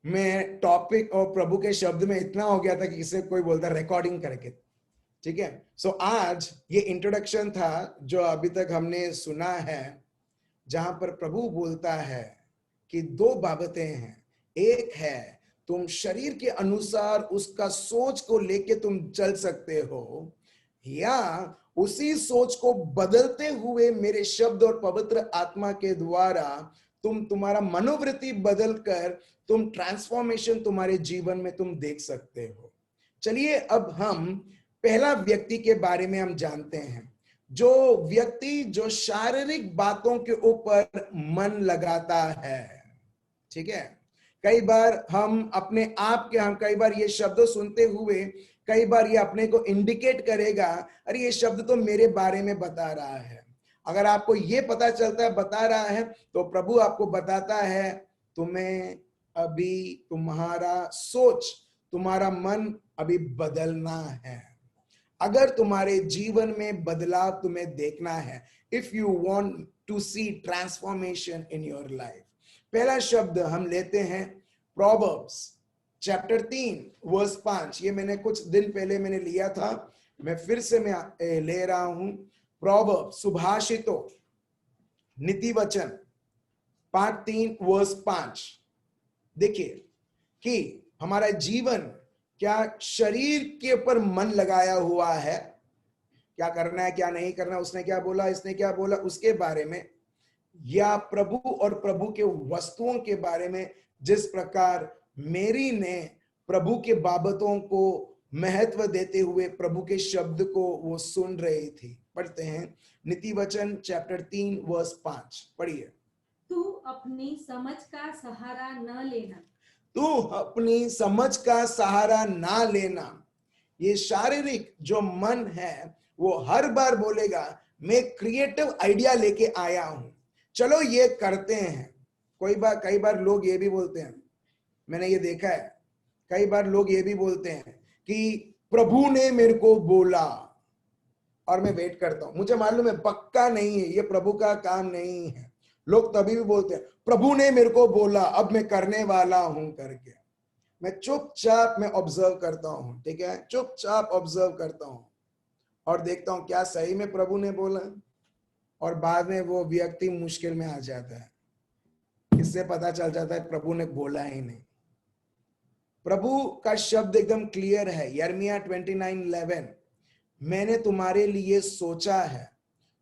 मैं टॉपिक और प्रभु के शब्द में इतना हो गया था कि किसी कोई बोलता रिकॉर्डिंग करके, ठीक है। सो आज ये इंट्रोडक्शन था जो अभी तक हमने सुना है, जहां पर प्रभु बोलता है कि दो बाबतें हैं। एक है तुम शरीर के अनुसार उसका सोच को लेके तुम चल सकते हो, या उसी सोच को बदलते हुए मेरे शब्द और पवित्र आत्मा के द्वारा तुम्हारा मनोवृत्ति बदलकर तुम ट्रांसफॉर्मेशन तुम्हारे जीवन में तुम देख सकते हो। चलिए अब हम पहला व्यक्ति के बारे में हम जानते हैं, जो व्यक्ति जो शारीरिक बातों के ऊपर मन लगाता है, ठीक है। कई बार हम अपने आप के, हम कई बार ये शब्द सुनते हुए कई बार ये अपने को इंडिकेट करेगा, अरे ये शब्द तो मेरे बारे में बता रहा है। अगर आपको ये पता चलता है बता रहा है, तो प्रभु आपको बताता है तुम्हें अभी तुम्हारा सोच, तुम्हारा मन अभी बदलना है। अगर तुम्हारे जीवन में बदलाव तुम्हें देखना है, if you want to see transformation in your life, पहला शब्द हम लेते हैं प्रोवर्ब्स चैप्टर 3 वर्स 5। ये मैंने कुछ दिन पहले मैंने लिया था, मैं फिर से मैं ले रहा हूं। प्रोवर्ब्स, सुभाषितों, नीति वचन पार्ट 3 वर्स 5। देखिए कि हमारा जीवन क्या शरीर के ऊपर मन लगाया हुआ है, क्या करना है क्या नहीं करना, उसने क्या बोला इसने क्या बोला उसके बारे में, या प्रभु और प्रभु के वस्तुओं के बारे में, जिस प्रकार मेरी ने प्रभु के बाबतों को महत्व देते हुए प्रभु के शब्द को वो सुन रही थी। पढ़ते हैं नीति वचन चैप्टर 3 वर्स 5, पढ़िए। तू अपनी समझ का सहारा न लेना, तू अपनी समझ का सहारा ना लेना। ये शारीरिक जो मन है वो हर बार बोलेगा मैं क्रिएटिव आइडिया लेके आया हूं, चलो ये करते हैं। कई बार लोग ये भी बोलते हैं, मैंने ये देखा है, कई बार लोग ये भी बोलते हैं कि प्रभु ने मेरे को बोला, और मैं वेट करता हूं, मुझे मालूम है पक्का नहीं है, ये प्रभु का काम नहीं है। लोग तभी भी बोलते हैं प्रभु ने मेरे को बोला अब मैं करने वाला हूं करके। मैं चुपचाप मैं ऑब्जर्व करता हूं, ठीक है, चुपचाप ऑब्जर्व करता हूं और देखता हूं क्या सही में प्रभु ने बोला, और बाद में वो व्यक्ति मुश्किल में आ जाता है। इससे पता चल जाता है प्रभु ने बोला ही नहीं। प्रभु का शब्द एकदम क्लियर है, यिर्मयाह 29:11, मैंने तुम्हारे लिए सोचा है,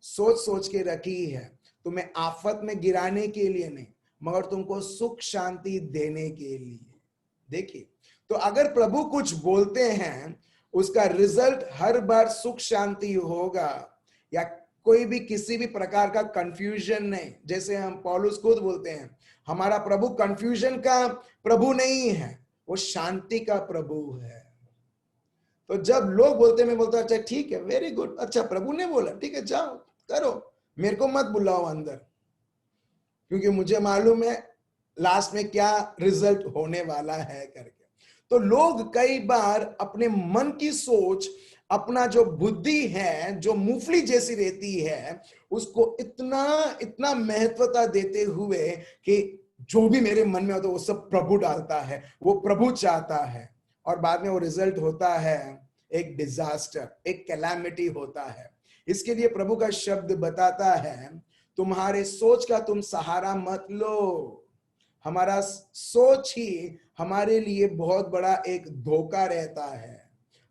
सोच सोच के रखी है, तुम्हें आफत में गिराने के लिए नहीं मगर तुमको सुख शांति देने के लिए। देखिए, तो अगर प्रभु कुछ बोलते हैं उसका रिजल्ट हर बार सुख शांति होगा, या कोई भी किसी भी प्रकार का कंफ्यूजन नहीं। जैसे हम पौलुस खुद बोलते हैं हमारा प्रभु कंफ्यूजन का प्रभु नहीं है, वो शांति का प्रभु है। तो जब लोग बोलते हैं मैं बोलता अच्छा ठीक है, वेरी गुड, अच्छा प्रभु ने बोला ठीक है जाओ करो, मेरे को मत बुलाओ अंदर, क्योंकि मुझे मालूम है लास्ट में क्या रिजल्ट होने वाला है करके। तो लोग कई बार अपने मन की सोच, अपना जो बुद्धि है जो मूंगफली जैसी रहती है, उसको इतना इतना महत्वता देते हुए कि जो भी मेरे मन में होता है वो सब प्रभु डालता है, वो प्रभु चाहता है, और बाद में वो रिजल्ट होता है एक डिजास्टर, एक कैलामिटी होता है। इसके लिए प्रभु का शब्द बताता है तुम्हारे सोच का तुम सहारा मत लो। हमारा सोच ही हमारे लिए बहुत बड़ा एक धोखा रहता है,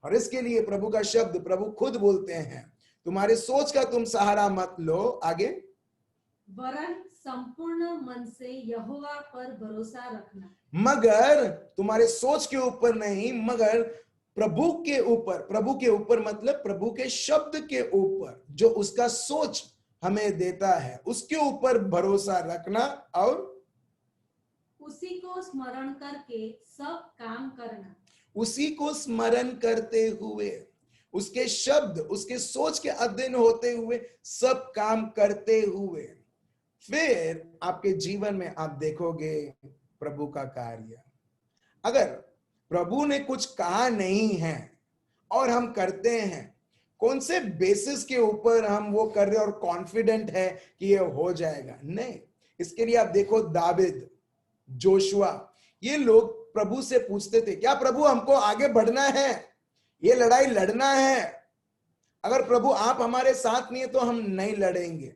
और इसके लिए प्रभु का शब्द, प्रभु खुद बोलते हैं तुम्हारे सोच का तुम सहारा मत लो, आगे, वरन संपूर्ण मन से यहोवा पर भरोसा रखना। मगर तुम्हारे सोच के ऊपर नहीं, मगर प्रभु के ऊपर। प्रभु के ऊपर मतलब प्रभु के शब्द के ऊपर, जो उसका सोच हमें देता है उसके ऊपर भरोसा रखना, और उसी को स्मरण करके सब काम करना। उसी को स्मरण करते हुए, उसके शब्द, उसके सोच के अध्ययन होते हुए, सब काम करते हुए, फिर आपके जीवन में आप देखोगे प्रभु का कार्य। अगर प्रभु ने कुछ कहा नहीं है और हम करते हैं, कौन से बेसिस के ऊपर हम वो कर रहे हैं और कॉन्फिडेंट है कि ये हो जाएगा? नहीं। इसके लिए आप देखो दाविद, जोशुआ, ये लोग प्रभु से पूछते थे, क्या प्रभु हमको आगे बढ़ना है, ये लड़ाई लड़ना है? अगर प्रभु आप हमारे साथ नहीं है तो हम नहीं लड़ेंगे,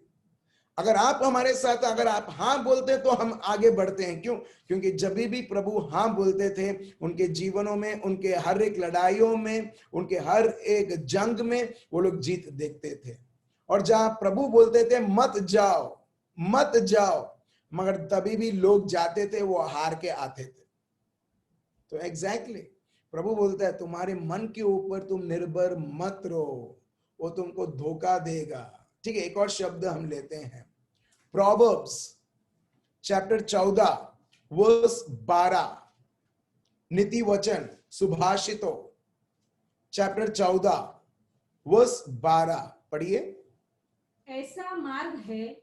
अगर आप हमारे साथ, अगर आप हाँ बोलते तो हम आगे बढ़ते हैं। क्यों? क्योंकि जब भी प्रभु हाँ बोलते थे, उनके जीवनों में, उनके हर एक लड़ाइयों में, उनके हर एक जंग में वो लोग जीत देखते थे। और जहां प्रभु बोलते थे मत जाओ मत जाओ, मगर तभी भी लोग जाते थे, वो हार के आते थे। तो एग्जैक्टली प्रभु बोलता है तुम्हारे मन के ऊपर तुम निर्भर मत रहो, वो तुमको धोखा देगा। ठीक है, एक और शब्द हम लेते हैं, प्रोवर्ब्स चैप्टर 14 वर्स 12, नीति वचन सुभाषितों चैप्टर 14 वर्स 12 पढ़िए। ऐसा मार्ग है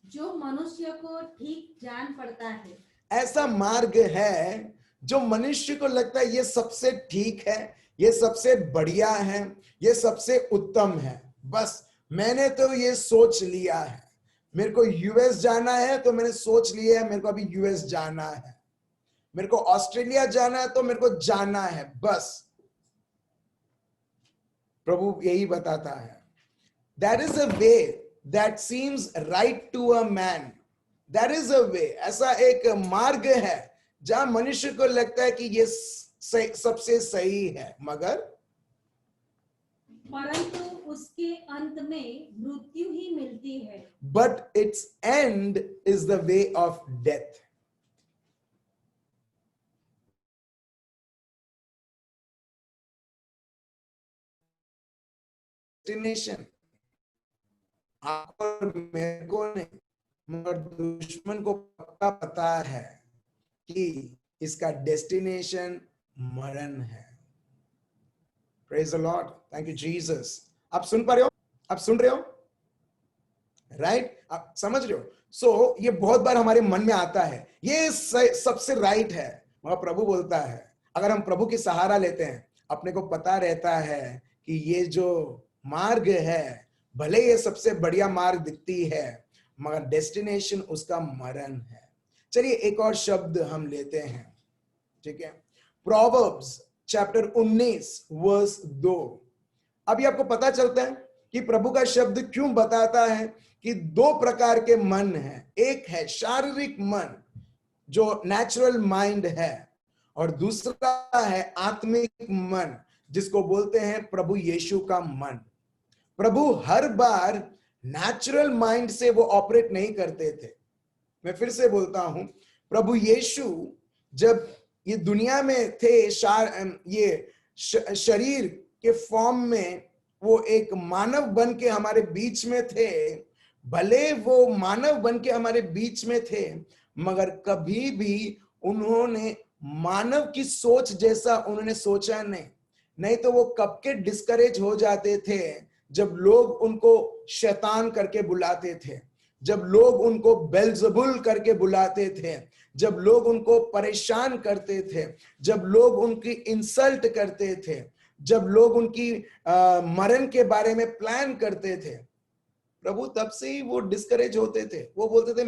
जो मनुष्य को ठीक जान पड़ता है। ऐसा मार्ग है जो मनुष्य को लगता है ये सबसे ठीक है, ये सबसे बढ़िया है, ये सबसे उत्तम है। बस मैंने तो ये सोच लिया है, मेरे को यूएस जाना है तो मैंने सोच लिया है मेरे को अभी यूएस जाना है, मेरे को ऑस्ट्रेलिया जाना है तो मेरे को जाना है। बस प्रभु यही बताता है, that is a way that seems right to a man, that is a way, ऐसा एक मार्ग है जहां मनुष्य को लगता है कि ये सबसे सही है, मगर परंतु उसके अंत में मृत्यु ही मिलती है। But it's and is the way of death. Destination आपको और मेरे को नहीं, मगर दुश्मन को पक्का पता है कि इसका डेस्टिनेशन मरण है। Praise the Lord, thank you Jesus. आप सुन पा रहे हो, आप सुन रहे हो, राइट? आप समझ रहे हो? सो ये बहुत बार हमारे मन में आता है ये सबसे राइट है, मगर प्रभु बोलता है अगर हम प्रभु की सहारा लेते हैं, अपने को पता रहता है कि ये जो मार्ग है, भले ये सबसे बढ़िया मार्ग दिखती है, मगर डेस्टिनेशन उसका मरण है। चलिए एक और शब्द हम लेते हैं, ठीक है, प्रोवर्ब्स चैप्टर 19 वर्स 2। अभी आपको पता चलता है कि प्रभु का शब्द क्यों बताता है कि दो प्रकार के मन हैं। एक है शारीरिक मन जो नेचुरल माइंड है, और दूसरा है आत्मिक मन जिसको बोलते हैं प्रभु यीशु का मन। प्रभु हर बार नेचुरल माइंड से वो ऑपरेट नहीं करते थे। मैं फिर से बोलता हूं, प्रभु यीशु जब ये दुनिया में थे, ये शरीर के फॉर्म में वो एक मानव बन के हमारे बीच में थे। भले वो मानव बन के हमारे बीच में थे, मगर कभी भी उन्होंने मानव की सोच जैसा उन्होंने सोचा नहीं तो वो कब के डिस्करेज हो जाते थे जब लोग उनको शैतान करके बुलाते थे, जब लोग उनको बेल्ज़ेबुल करके बुलाते थे, जब लोग उनको परेशान करते थे, जब लोग उनकी इंसल्ट करते थे, जब लोग उनकी मरण के बारे में प्लान करते थे। प्रभु तब से ही वो डिस्करेज होते थे। वो बोलते थे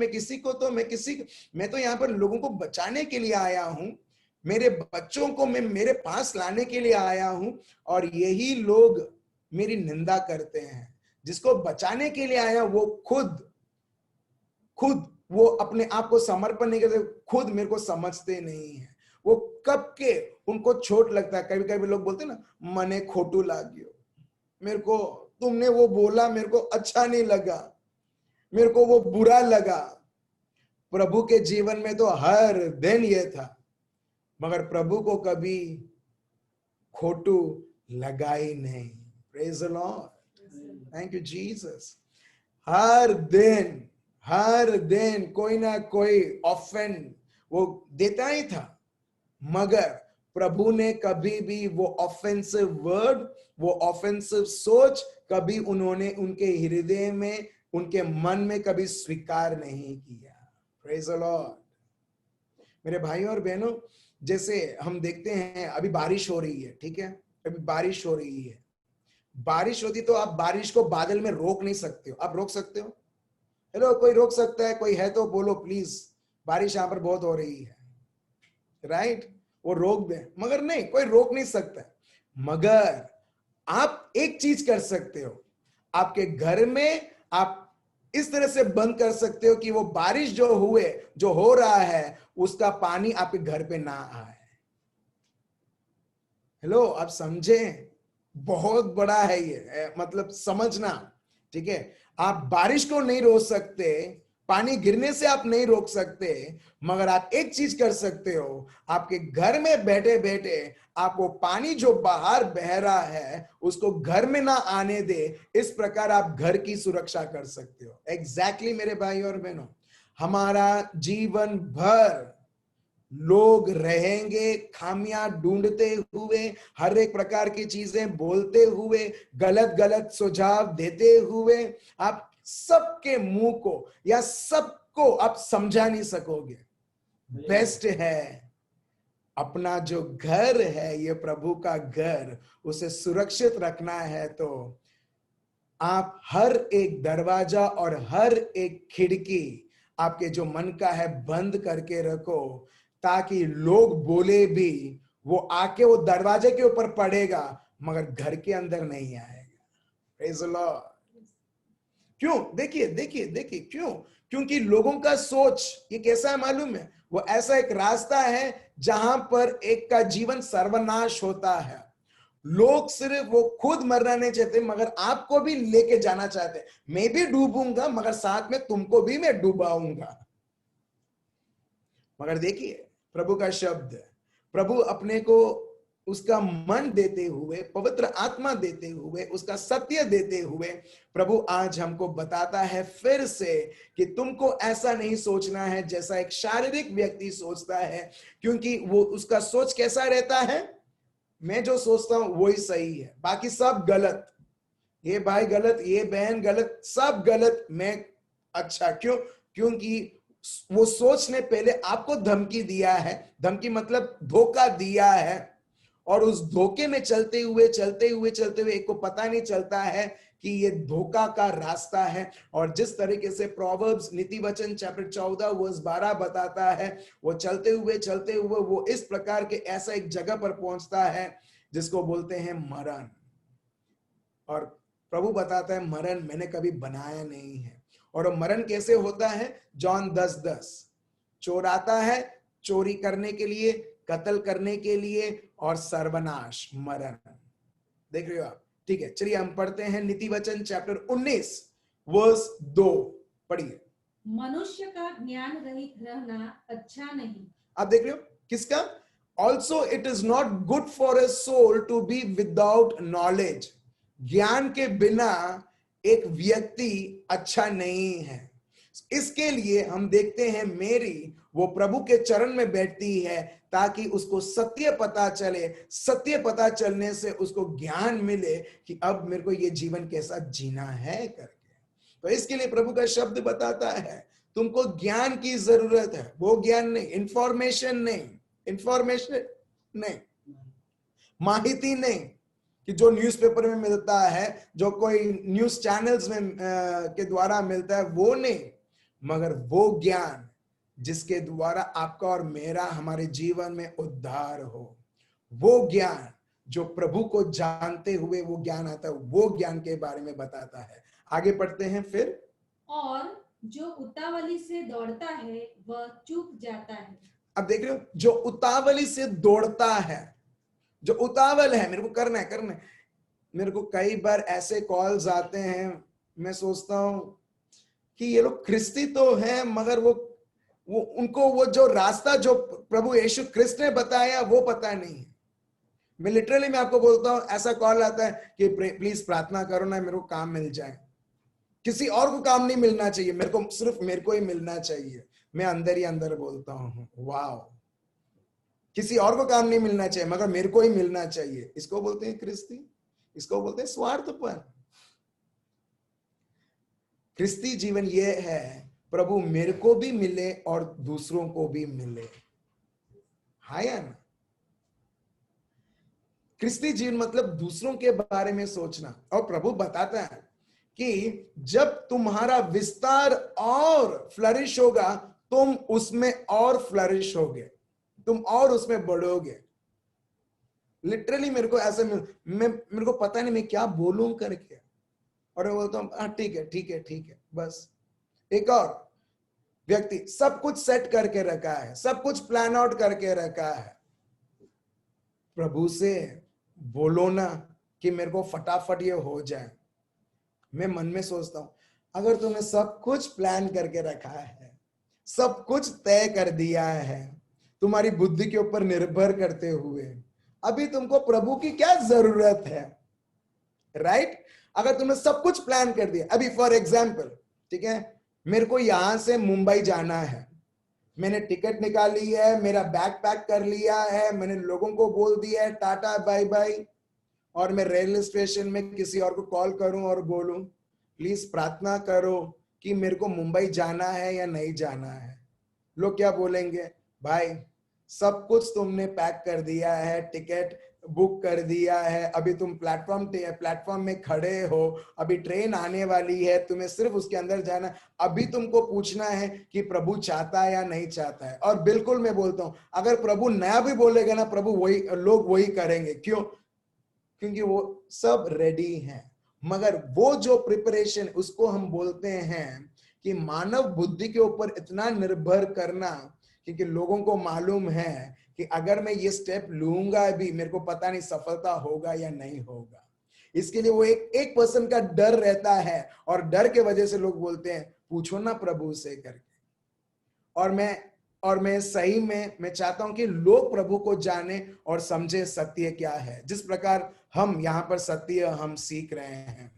मैं तो यहाँ पर लोगों को बचाने के लिए आया हूं, मेरे बच्चों को मैं मेरे पास लाने के लिए आया हूं, और यही लोग मेरी निंदा करते हैं। जिसको बचाने के लिए आया वो खुद वो अपने आप को समर्पण नहीं करते, खुद मेरे को समझते नहीं है। वो कब के उनको छोट लगता है। कभी कभी लोग बोलते ना, मने खोटू लाग्यो, मेरे को तुमने वो बोला, मेरे को अच्छा नहीं लगा, मेरे को वो बुरा लगा। प्रभु के जीवन में तो हर दिन ये था, मगर प्रभु को कभी खोटू लगा ही नहीं। Praise the Lord, thank you Jesus. हर दिन कोई ना कोई ऑफेंड वो देता ही था, मगर प्रभु ने कभी भी वो ऑफेंसिव वर्ड, वो ऑफेंसिव सोच कभी उन्होंने उनके हृदय में, उनके मन में कभी स्वीकार नहीं किया। Praise the Lord. मेरे भाइयों और बहनों, जैसे हम देखते हैं अभी बारिश हो रही है, ठीक है, अभी बारिश हो रही है। बारिश होती तो आप बारिश को बादल में रोक नहीं सकते हो, आप रोक सकते हो? हेलो, कोई रोक सकता है? कोई है तो बोलो प्लीज, बारिश यहां पर बहुत हो रही है। राइट, वो रोक दे, मगर नहीं, कोई रोक नहीं सकता। मगर आप एक चीज कर सकते हो, आपके घर में आप इस तरह से बंद कर सकते हो कि वो बारिश जो हो रहा है उसका पानी आपके घर पे ना आए। हेलो, आप समझे? बहुत बड़ा है ये, मतलब समझना, ठीक है। आप बारिश को नहीं रोक सकते, पानी गिरने से आप नहीं रोक सकते, मगर आप एक चीज कर सकते हो, आपके घर में बैठे बैठे आपको पानी जो बाहर बह रहा है उसको घर में ना आने दे, इस प्रकार आप घर की सुरक्षा कर सकते हो। एग्जैक्टली मेरे भाई और बहनों, हमारा जीवन भर लोग रहेंगे खामियां ढूंढते हुए, हर एक प्रकार की चीजें बोलते हुए, गलत गलत सुझाव देते हुए, आप सबके मुंह को या सबको आप समझा नहीं सकोगे। बेस्ट है अपना जो घर है, ये प्रभु का घर, उसे सुरक्षित रखना है तो आप हर एक दरवाजा और हर एक खिड़की आपके जो मन का है बंद करके रखो, ताकि लोग बोले भी, वो आके वो दरवाजे के ऊपर पड़ेगा मगर घर के अंदर नहीं आएगा। Praise the Lord. क्यों? देखिए देखिए देखिए, क्यों? क्योंकि लोगों का सोच ये कैसा है मालूम है? वो ऐसा एक रास्ता है जहां पर एक का जीवन सर्वनाश होता है। लोग सिर्फ वो खुद मरना नहीं चाहते मगर आपको भी लेके जाना चाहते। मैं भी डूबूंगा मगर साथ में तुमको भी मैं डुबाऊंगा। मगर देखिए प्रभु का शब्द, प्रभु अपने को उसका मन देते हुए, पवित्र आत्मा देते हुए, उसका सत्य देते हुए, प्रभु आज हमको बताता है फिर से कि तुमको ऐसा नहीं सोचना है जैसा एक शारीरिक व्यक्ति सोचता है, क्योंकि वो उसका सोच कैसा रहता है, मैं जो सोचता हूं वही सही है, बाकी सब गलत, ये भाई गलत, ये बहन गलत, सब गलत, मैं अच्छा। क्यों? क्योंकि वो सोच ने पहले आपको धमकी दिया है, धमकी मतलब धोखा दिया है, और उस धोखे में चलते हुए चलते हुए चलते हुए एक को पता नहीं चलता है कि ये धोखा का रास्ता है। और जिस तरीके से प्रोवर्ब्स नीति वचन चैप्टर 14 वर्स 12 बताता है, वो चलते हुए वो इस प्रकार के ऐसा एक जगह पर पहुंचता है जिसको बोलते हैं मरण। और प्रभु बताता है मरण मैंने कभी बनाया नहीं है। और वो मरण कैसे होता है? जॉन 10:10, चोर आता है चोरी करने के लिए, कत्ल करने के लिए और सर्वनाश, मरण। देख रहे हो आप? ठीक है, चलिए हम पढ़ते हैं नीति वचन चैप्टर 19 वर्स 2, पढ़िए। मनुष्य का ज्ञान रहित रहना अच्छा नहीं। आप देख रहे हो किसका? Also it is not good for a soul to be without knowledge. ज्ञान के बिना एक व्यक्ति अच्छा नहीं है। इसके लिए हम देखते हैं मेरी वो प्रभु के चरण में बैठती है ताकि उसको सत्य पता चले, सत्य पता चलने से उसको ज्ञान मिले कि अब मेरे को ये जीवन कैसा जीना है करके। तो इसके लिए प्रभु का शब्द बताता है तुमको ज्ञान की जरूरत है, वो ज्ञान नहीं, इंफॉर्मेशन नहीं, माहिती नहीं कि जो न्यूज़पेपर में मिलता है, जो कोई न्यूज चैनल्स में के द्वारा मिलता है, वो नहीं, मगर वो ज्ञान जिसके द्वारा आपका और मेरा हमारे जीवन में उद्धार हो, वो ज्ञान जो प्रभु को जानते हुए वो ज्ञान आता है, वो ज्ञान के बारे में बताता है। आगे पढ़ते हैं फिर। और जो उतावली से दौड़ता है वह चूक जाता है। अब देख रहे हो, जो उतावली से दौड़ता है, जो उतावल है, मेरे को करना है। मेरे को कई बार ऐसे कॉल्स आते हैं, मैं सोचता हूं कि ये लोग ख्रिस्ती तो हैं मगर वो उनको वो जो रास्ता जो प्रभु यीशु ख्रिस्त ने बताया वो पता नहीं है। मैं लिटरली मैं आपको बोलता हूं, ऐसा कॉल आता है कि प्लीज प्रार्थना करो ना, मेरे को काम मिल जाए। किसी और को काम नहीं मिलना चाहिए, मेरे को सिर्फ मेरे को ही मिलना चाहिए। मैं अंदर ही अंदर बोलता हूं वाह, किसी और को काम नहीं मिलना चाहिए मगर मेरे को ही मिलना चाहिए। इसको बोलते हैं ख्रिस्ती, इसको बोलते हैं स्वार्थपन। ख्रिस्ती जीवन यह है, प्रभु मेरे को भी मिले और दूसरों को भी मिले। हाँ या ना? ख्रिस्ती जीवन मतलब दूसरों के बारे में सोचना। और प्रभु बताता है कि जब तुम्हारा विस्तार और फ्लरिश होगा, तुम उसमें और फ्लरिश होगे। तुम और उसमें बढ़ोगे। लिटरली मेरे को ऐसा मेरे को पता नहीं मैं क्या बोलूं करके, और मैं बोलता हूँ हाँ ठीक है ठीक है ठीक है बस। एक और व्यक्ति सब कुछ सेट करके रखा है, सब कुछ प्लान आउट करके रखा है, प्रभु से बोलो ना कि मेरे को फटाफट ये हो जाए। मैं मन में सोचता हूं अगर तुमने सब कुछ प्लान करके रखा है, सब कुछ तय कर दिया है, तुम्हारी बुद्धि के ऊपर निर्भर करते हुए, अभी तुमको प्रभु की क्या जरूरत है? राइट? अगर तुमने सब कुछ प्लान कर दिया, अभी फॉर एग्जाम्पल, ठीक है, मेरे को यहां से मुंबई जाना है, मैंने टिकट निकाली है, मेरा बैग पैक कर लिया है, मैंने लोगों को बोल दिया है टाटा बाय बाय, और मैं रेलवे स्टेशन में किसी और को कॉल करूं और बोलूं प्लीज प्रार्थना करो कि मेरे को मुंबई जाना है या नहीं जाना है। लोग क्या बोलेंगे? भाई सब कुछ तुमने पैक कर दिया है, टिकट बुक कर दिया है, अभी तुम प्लेटफॉर्म में खड़े हो, अभी ट्रेन आने वाली है, तुम्हें सिर्फ उसके अंदर जाना, अभी तुमको पूछना है कि प्रभु चाहता है या नहीं चाहता है। और बिल्कुल मैं बोलता हूं अगर प्रभु नया भी बोलेगा ना, प्रभु वही लोग वही करेंगे। क्यों? क्योंकि वो सब रेडी हैं। मगर वो जो प्रिपरेशन, उसको हम बोलते हैं कि मानव बुद्धि के ऊपर इतना निर्भर करना, क्योंकि लोगों को मालूम है कि अगर मैं ये स्टेप लूंगा भी, मेरे को पता नहीं सफलता होगा या नहीं होगा। इसके लिए वो एक पर्सन का डर रहता है, और डर के वजह से लोग बोलते हैं पूछो ना प्रभु से करके। और मैं सही में मैं चाहता हूं कि लोग प्रभु को जाने और समझे सत्य क्या है, जिस प्रकार हम यहाँ पर सत्य हम सीख रहे हैं।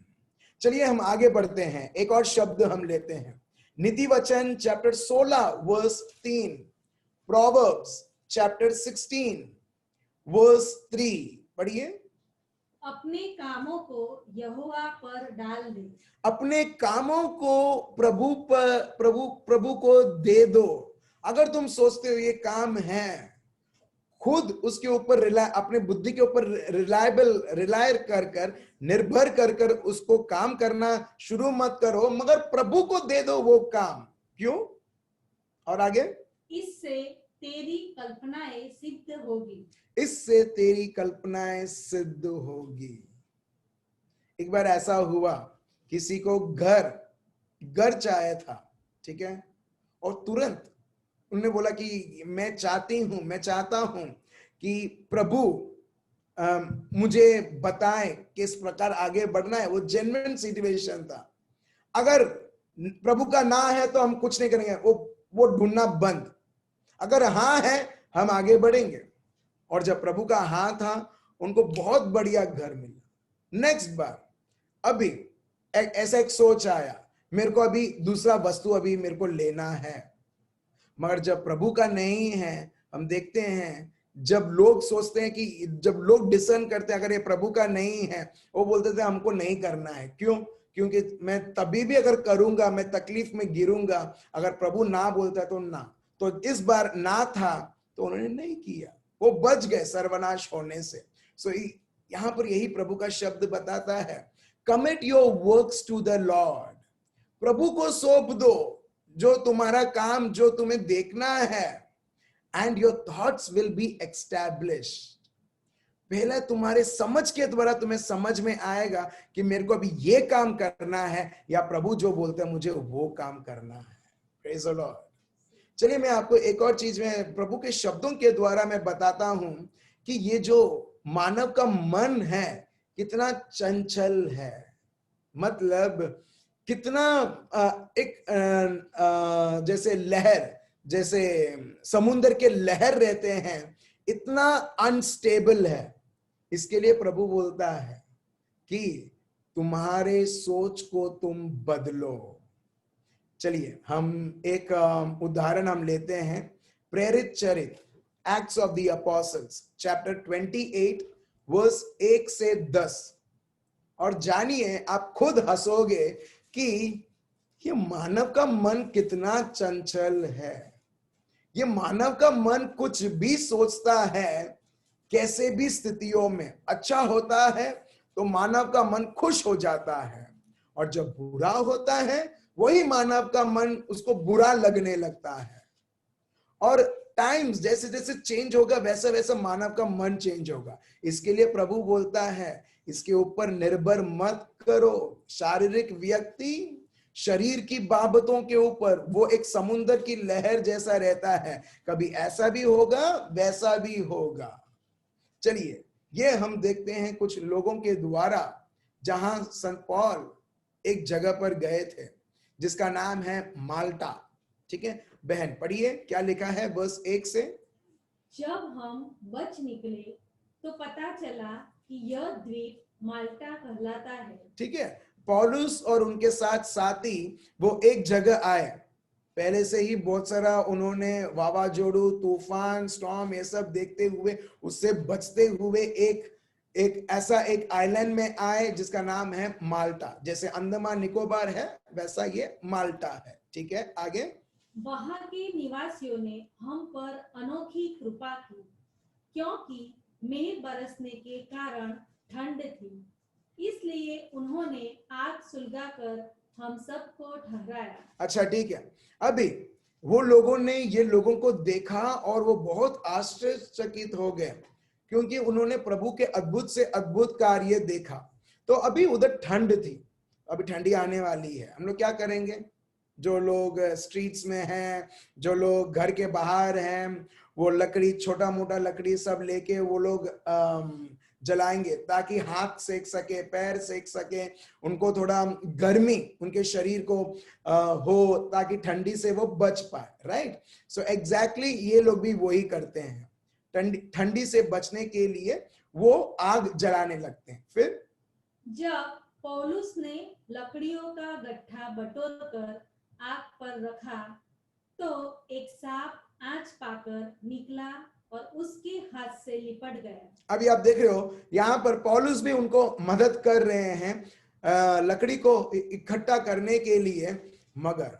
चलिए हम आगे बढ़ते हैं, एक और शब्द हम लेते हैं, नीति वचन chapter 16 verse 3, Proverbs chapter 16 verse 3, पढ़िए। अपने कामों को यहोवा पर डाल दे। अपने कामों को प्रभु को दे दो। अगर तुम सोचते हो ये काम है, खुद उसके ऊपर अपने बुद्धि के ऊपर रिलाय कर निर्भर कर उसको काम करना शुरू मत करो, मगर प्रभु को दे दो वो काम। क्यों? और आगे, इससे तेरी कल्पनाएं सिद्ध होगी। इससे तेरी कल्पनाएं सिद्ध होगी। एक बार ऐसा हुआ, किसी को घर चाहिए था, ठीक है, और तुरंत उन्होंने बोला कि मैं चाहता हूं कि प्रभु मुझे बताएं किस प्रकार आगे बढ़ना है। वो जेन्युइन सिचुएशन था। अगर प्रभु का ना है तो हम कुछ नहीं करेंगे, वो ढूंढना बंद। अगर हाँ है, हम आगे बढ़ेंगे। और जब प्रभु का हाँ था, उनको बहुत बढ़िया घर मिला। नेक्स्ट बार अभी ऐसा एक सोच आया, मेरे को अभी दूसरा वस्तु अभी मेरे को लेना है, मगर जब प्रभु का नहीं है, हम देखते हैं जब लोग सोचते हैं कि जब लोग डिसर्न करते हैं अगर ये प्रभु का नहीं है, वो बोलते थे हमको नहीं करना है। क्यों? क्योंकि मैं तभी भी अगर करूंगा मैं तकलीफ में गिरूंगा, अगर प्रभु ना बोलता है तो ना। तो इस बार ना था तो उन्होंने नहीं किया, वो बच गए सर्वनाश होने से। सो यहां पर यही प्रभु का शब्द बताता है, commit your works to the Lord. प्रभु को सौंप दो जो तुम्हारा काम, जो तुम्हें देखना है, and your thoughts will be established. पहले तुम्हारे समझ के द्वारा तुम्हें समझ में आएगा कि मेरे को अभी ये काम करना है, या प्रभु जो बोलते हैं मुझे वो काम करना है। Praise the Lord. चलिए मैं आपको एक और चीज में प्रभु के शब्दों के द्वारा मैं बताता हूं कि ये जो मानव का मन है कितना चंचल है। मतलब कितना जैसे लहर, जैसे समुद्र के लहर रहते हैं, इतना अनस्टेबल है। इसके लिए प्रभु बोलता है कि तुम्हारे सोच को तुम बदलो। चलिए हम एक उदाहरण हम लेते हैं, प्रेरित चरित Acts of the Apostles chapter 28 verse 1 से 10। और जानिए, आप खुद हंसोगे कि ये मानव का मन कितना चंचल है। ये मानव का मन कुछ भी सोचता है, कैसे भी स्थितियों में अच्छा होता है तो मानव का मन खुश हो जाता है, और जब बुरा होता है वही मानव का मन उसको बुरा लगने लगता है। और टाइम्स जैसे जैसे चेंज होगा वैसा वैसा मानव का मन चेंज होगा। इसके लिए प्रभु बोलता है इसके ऊपर निर्भर मत करो। शारीरिक व्यक्ति शरीर की बाबतों के ऊपर वो एक समुद्र की लहर जैसा रहता है, कभी ऐसा भी होगा वैसा भी होगा। चलिए ये हम देखते हैं कुछ लोगों के द्वारा जहां संत पौल एक जगह पर गए थे जिसका नाम है माल्टा। ठीक है बहन, पढ़िए क्या लिखा है वर्स 1 से। जब हम बच निकले तो पता चला कि यह द्वीप माल्टा कहलाता है। ठीक है, पौलुस और उनके साथ साथी वो एक जगह आए। पहले से ही बहुत सारा उन्होंने वावाजोड़ू, तूफान, स्टॉर्म ये सब देखते हुए उससे बचते हुए एक एक ऐसा एक आइलैंड में आए जिसका नाम है माल्टा। जैसे अंडमान निकोबार है वैसा ये माल्टा है। ठीक है आगे। वहां के निवासियों ने हम पर अनोखी कृपा की, क्योंकि मेघ बरसने के कारण ठंड थी, इसलिए उन्होंने आग सुलगाकर हम सबको ठहराया। अच्छा ठीक है, अभी वो लोगों ने ये लोगों को देखा और वो बहुत आश्चर्यचकित हो गए क्योंकि उन्होंने प्रभु के अद्भुत से अद्भुत कार्य देखा। तो अभी उधर ठंड थी, अभी ठंडी आने वाली है, हम लोग क्या करेंगे? जो लोग स्ट्रीट्स में हैं, जो लोग घर के बाहर हैं, वो लकड़ी, छोटा मोटा लकड़ी सब लेके वो लोग जलाएंगे ताकि हाथ सेक सके, पैर सेक सके, उनको थोड़ा गर्मी उनके शरीर को हो ताकि ठंडी से वो बच पाए। राइट, सो एग्जैक्टली ये लोग भी वही करते हैं, ठंडी से बचने के लिए वो आग जलाने लगते हैं। फिर जब पौलुस ने लकड़ियों का गट्ठा बटोर कर आग पर रखा तो एक सांप आंच पाकर निकला और उसके हाथ से लिपट गया। अभी आप देख रहे हो यहाँ पर पौलुस भी उनको मदद कर रहे हैं लकड़ी को इकट्ठा करने के लिए, मगर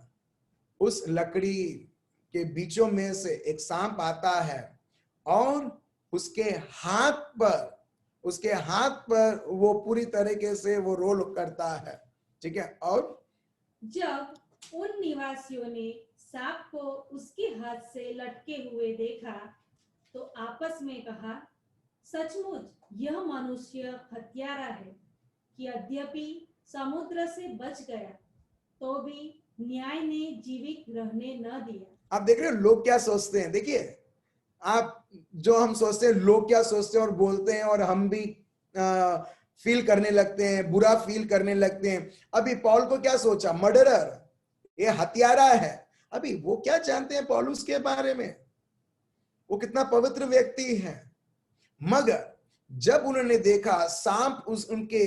उस लकड़ी के बीचों में से एक सांप आता है और उसके हाथ पर वो पूरी तरीके से वो रोल करता है। ठीक है, और जब उन निवासियों ने सांप को उसके हाथ से लटके हुए देखा तो आपस में कहा, सचमुच यह मनुष्य हत्यारा है कि यद्यपि समुद्र से बच गया तो भी न्याय ने जीवित रहने न दिया। आप देख रहे हो लोग क्या सोचते हैं। देखिए आप, जो हम सोचते हैं, लोग क्या सोचते हैं और बोलते हैं, और हम भी फील करने लगते हैं, बुरा फील करने लगते हैं। अभी पौल को क्या सोचा? मर्डरर, ये हत्यारा है। अभी वो क्या जानते हैं पौलुस के बारे में? वो कितना पवित्र व्यक्ति है। मगर जब उन्होंने देखा सांप उनके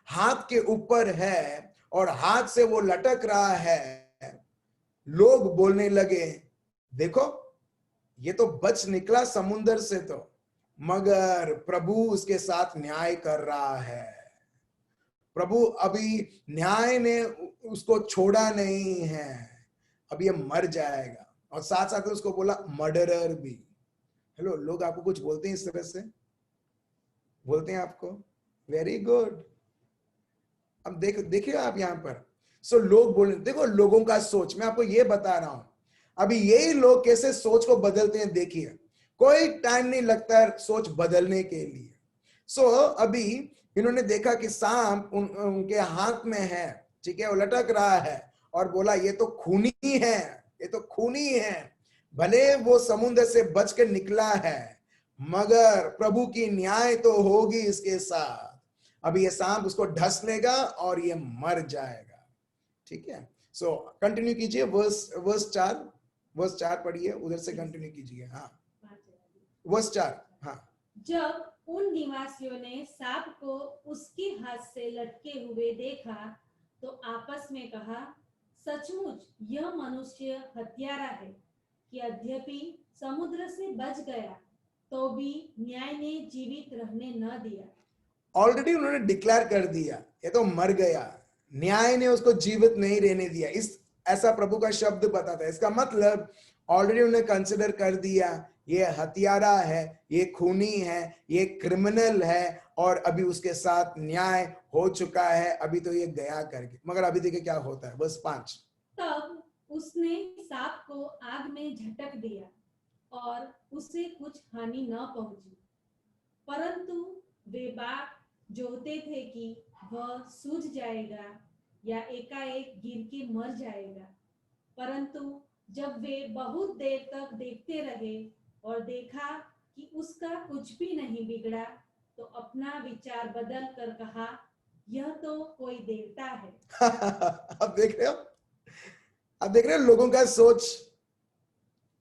हाथ के ऊपर है और हाथ से वो लटक रहा है, लोग बोलने लगे, देखो ये तो बच निकला समुंदर से, तो मगर प्रभु उसके साथ न्याय कर रहा है। प्रभु अभी न्याय ने उसको छोड़ा नहीं है, अब ये मर जाएगा। और साथ साथ उसको बोला मर्डरर भी। हेलो, लोग आपको कुछ बोलते हैं इस तरह से? बोलते हैं आपको? Very good. अब देखिए आप यहां पर, सो लोग बोल, देखो लोगों का सोच, मैं आपको ये बता रहा हूं, अभी यही लोग कैसे सोच को बदलते हैं। देखिए कोई टाइम नहीं लगता है सोच बदलने के लिए। सो अभी इन्होंने देखा कि सांप उनके हाथ में है, ठीक है, वो लटक रहा है, और बोला ये तो खूनी है, ये तो खूनी है। भले वो समुद्र से बच के निकला है, मगर प्रभु की न्याय तो होगी इसके साथ। अभी ये सांप उसको ढस लेगा और ये मर जाएगा। ठीक है, सो कंटिन्यू कीजिए, वर्स 4 पढ़िए, उधर से कंटिन्यू कीजिए। हाँ, वर्स 4। हाँ, जब उन निवासियों ने सांप को उसके हाथ से लटके हुए देखा तो आपस में कहा, सचमुच यह मनुष्य हत्यारा है कि यद्यपि समुद्र से बच गया तो भी न्याय ने जीवित रहने न दिया। ऑलरेडी उन्होंने डिक्लेयर कर दिया ये तो मर गया, न्याय ने उसको जीवित नहीं रहने दिया। इस ऐसा प्रभु का शब्द बताता है। इसका मतलब ऑलरेडी उन्हें कंसिडर कर दिया ये हत्यारा है, ये खूनी है, ये क्रिमिनल है, और अभी उसके साथ न्याय हो चुका है, अभी तो ये गया करके। मगर अभी देखिए क्या होता है, बस 5। तब उसने सांप को आग में झटक दिया और उसे कुछ हानि न पहुंची, परंतु वे बात जोहते थे कि वह सूझ जाएगा या एकाएक गिर के मर जाएगा। परंतु जब वे बहुत देर तक देखते रहे और देखा कि उसका कुछ भी नहीं बिगड़ा, तो अपना विचार बदल कर कहा, यह तो कोई देवता है। अब देख रहे हो, अब देख रहे हो लोगों का सोच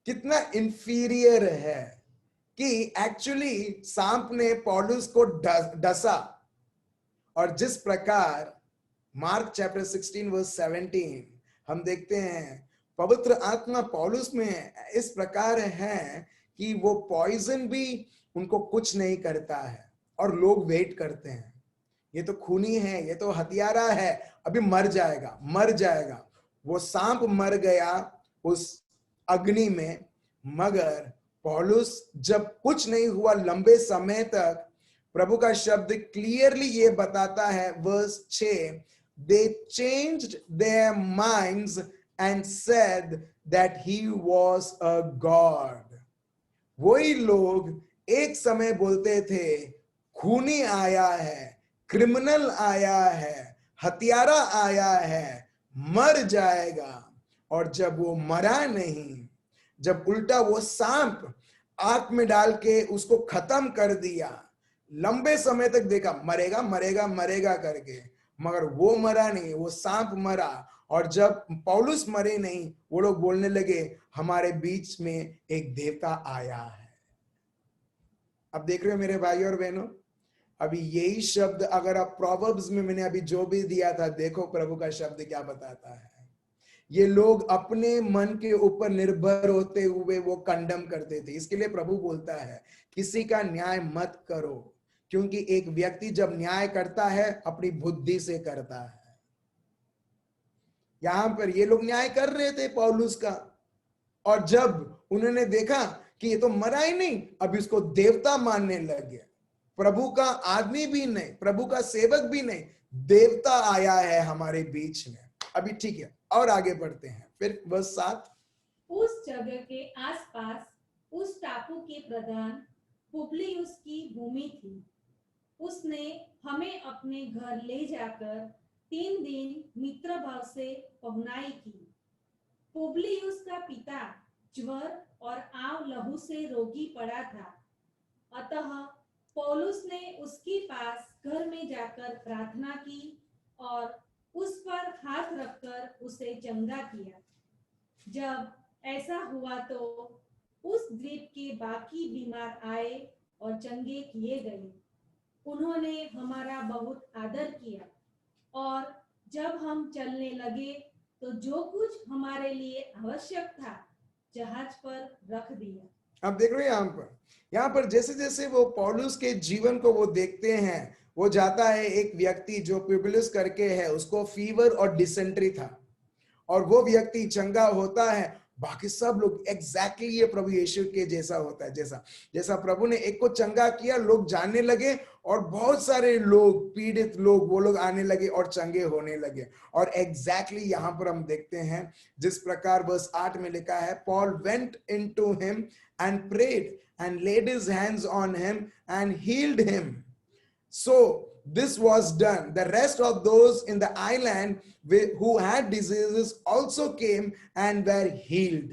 कितना इंफीरियर है कि एक्चुअली सांप ने पौलुस को डसा। और जिस प्रकार मार्क चैप्टर 16 वर्स 17 हम देखते हैं, पवित्र आत्मा पौलुस में इस प्रकार है कि वो पॉइजन भी उनको कुछ नहीं करता है और लोग वेट करते हैं, ये तो खूनी है, ये तो हत्यारा है, अभी मर जाएगा मर जाएगा। वो सांप मर गया उस अग्नि में, मगर पौलुस जब कुछ नहीं हुआ लंबे समय तक, प्रभु का शब्द क्लियरली ये बताता है verse 6, they changed their minds and said that he was a god। वही लोग एक समय बोलते थे खूनी आया है, क्रिमिनल आया है, हत्यारा आया है, मर जाएगा। और जब वो मरा नहीं, जब उल्टा वो सांप आंख में डाल के उसको खत्म कर दिया, लंबे समय तक देखा मरेगा मरेगा मरेगा करके, मगर वो मरा नहीं, वो सांप मरा। और जब पौलुस मरे नहीं, वो लोग बोलने लगे हमारे बीच में एक देवता आया है। अब देख रहे हो मेरे भाई और बहनों, अभी यही शब्द अगर आप प्रोवर्ब्स में मैंने अभी जो भी दिया था, देखो प्रभु का शब्द क्या बताता है। ये लोग अपने मन के ऊपर निर्भर होते हुए वो कंडम करते थे। इसके लिए प्रभु बोलता है किसी का न्याय मत करो, क्योंकि एक व्यक्ति जब न्याय करता है अपनी बुद्धि से करता है। यहां पर ये लोग न्याय कर रहे थे पौलुस का, और जब उन्होंने देखा कि ये तो मरा ही नहीं, अब इसको देवता मानने लगे। प्रभु का आदमी भी नहीं, प्रभु का सेवक भी नहीं, देवता आया है हमारे बीच में। अभी ठीक है, और आगे बढ़ते हैं। फिर वर्स 7, उस जगह के आसपास उस टापू के प्रधान पुबलियुस की भूमि थी। उसने हमें अपने घर ले जाकर 3 दिन मित्र भाव से पहुनाई की। पुबलियुस का पिता ज्वर और आव लहू से रोगी पड़ा था, अतः पौलुस ने उसके पास घर में जाकर प्रार्थना की और उस पर हाथ रखकर उसे चंगा किया। जब ऐसा हुआ तो उस द्वीप के बाकी बीमार आए और चंगे किए गए। उन्होंने हमारा बहुत आदर किया, और जब हम चलने लगे तो जो कुछ हमारे लिए आवश्यक था जहाज पर रख दिया। अब देख रहे हैं यहाँ पर जैसे जैसे वो पौलुस के जीवन को वो देखते हैं, वो जाता है, एक व्यक्ति जो पुबलियुस करके है, उसको फीवर और डिसेंट्री था, और वो व्यक्ति चंगा होता है। बाकी सब लोग एग्जैक्टली ये प्रभु यीशु के जैसा होता है, जैसा जैसा प्रभु ने एक को चंगा किया, लोग जानने लगे, और बहुत सारे लोग, पीड़ित लोग, वो लोग आने लगे और चंगे होने लगे। और एग्जैक्टली यहाँ पर हम देखते हैं जिस प्रकार वर्स 8 में लिखा है, Paul went into him and prayed and laid his hands on him and healed him. So this was done. The rest of those in the island who had diseases also came and were healed.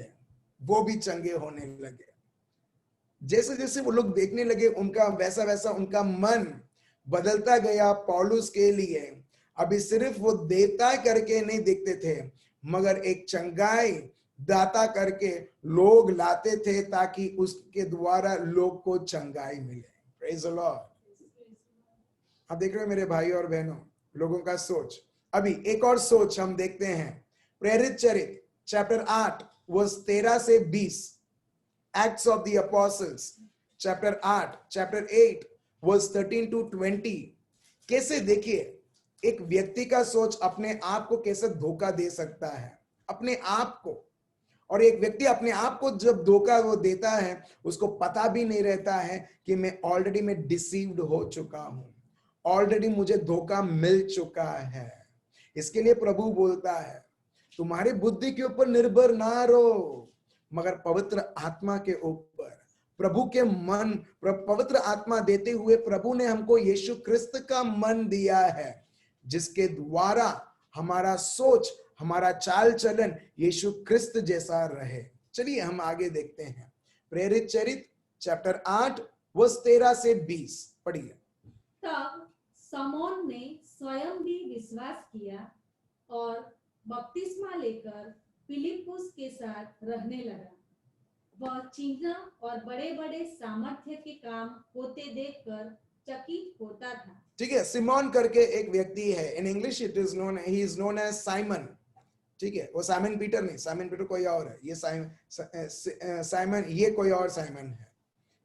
वो भी चंगे होने लगे। जैसे जैसे वो लोग देखने लगे, उनका वैसा वैसा उनका मन बदलता गया पौलुस के लिए। अभी सिर्फ वो देवता करके नहीं देखते थे, मगर एक चंगाई दाता करके लोग लाते थे, ताकि उसके द्वारा लोग को चंगाई मिले। Praise the Lord। आप देख रहे हो मेरे भाई और बहनों, लोगों का सोच। अभी एक और सोच हम देखते हैं, प्रेरित चरित चैप्टर 8 वर्स 13 से 20, Acts of the Apostles chapter 8, chapter 8 verse 13 to 20। कैसे, देखिए एक व्यक्ति का सोच अपने आप को कैसे धोखा दे सकता है, अपने आप को। और एक व्यक्ति अपने आप को जब धोखा वो देता है, उसको पता भी नहीं रहता है कि मैं ऑलरेडी मैं डिसीव्ड हो चुका हूं, ऑलरेडी मुझे धोखा मिल चुका है। इसके लिए प्रभु बोलता है तुम्हारी बुद्धि के ऊपर निर्भर ना रहो, मगर पवित्र आत्मा के ऊपर प्रभु के मन पवित्र आत्मा देते हुए प्रभु ने हमको यीशु क्रिस्त का मन दिया है, जिसके द्वारा हमारा सोच, हमारा चाल चलन यीशु क्रिस्त जैसा रहे। चलिए हम आगे देखते हैं। प्रेरित चरित्र चैप्टर 8 वर्स 13 से 20 पढ़िए। तब समौन ने स्वयं भी विश्वास किया और बपतिस्मा लेकर फिलिप्पुस के साथ रहने लगा। वह चिन्ह और बड़े बड़े सामर्थ्य के काम होते देखकर चकित होता था। ठीक है, सिमोन करके एक व्यक्ति है, in English it is known, he is known as Simon. ठीक है, वो साइमन पीटर नहीं, साइमन पीटर कोई और है, ये साइमन ये कोई और साइमन है।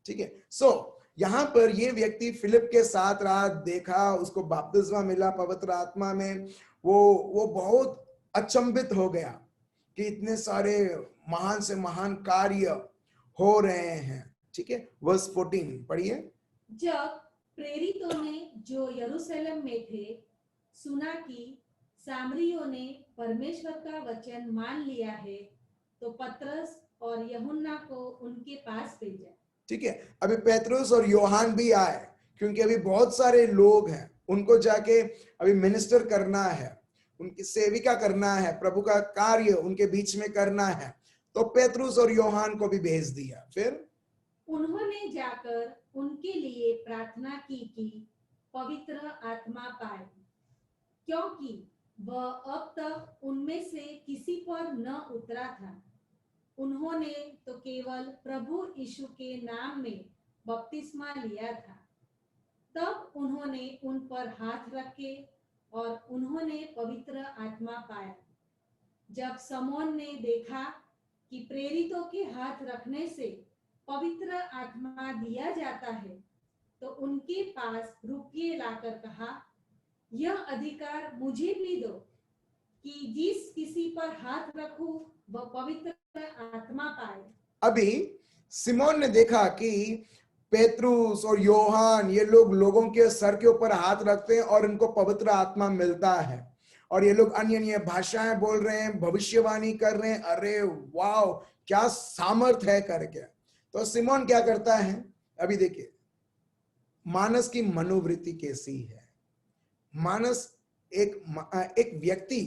ठीक है, सो यहाँ पर ये व्यक्ति फिलिप के साथ रहा, देखा, उसको बपतिस्मा मिला पवित्र आत्मा में। वो बहुत अचंभित हो गया कि इतने सारे महान से महान कार्य हो रहे हैं। ठीक है, वर्स 14 पढ़िए। जब प्रेरितों ने जो यरूशलेम में थे सुना कि सामरियों ने परमेश्वर का वचन मान लिया है, तो पतरस और यूहन्ना को उनके पास भेजा। ठीक है, अभी पेतरुस और योहान भी आए, क्योंकि अभी बहुत सारे लोग हैं, उनको जाके अभी मिनिस्टर करना है, उनकी सेविका करना है, प्रभु का कार्य उनके बीच में करना है। तो पेतरुस और योहान को भी भेज दिया। फिर उन्होंने जाकर उनके लिए प्रार्थना की कि पवित्र आत्मा पाए, क्योंकि वह अब तक उनमें से किसी पर न उतरा था। उन्होंने तो केवल प्रभु यीशु के नाम में बपतिस्मा लिया था। तब उन्होंने उन पर हाथ रखे और उन्होंने पवित्र आत्मा पाया। जब समौन ने देखा कि प्रेरितों के हाथ रखने से पवित्र आत्मा दिया जाता है, तो उनके पास रुपये लाकर कहा, यह अधिकार मुझे भी दो कि जिस किसी पर हाथ रखूं वह पवित्र आत्मा पाए। अभी सिमोन ने देखा कि पेतरुस और योहान ये लोगों के सर के ऊपर हाथ रखते हैं और इनको पवित्र आत्मा मिलता है, और ये लोग अन्य अन्य भाषाएं बोल रहे हैं, भविष्यवाणी कर रहे हैं। अरे वाओ, क्या सामर्थ है करके। तो सिमोन क्या करता है, अभी देखिए मानस की मनोवृत्ति कैसी है। मानस एक व्यक्ति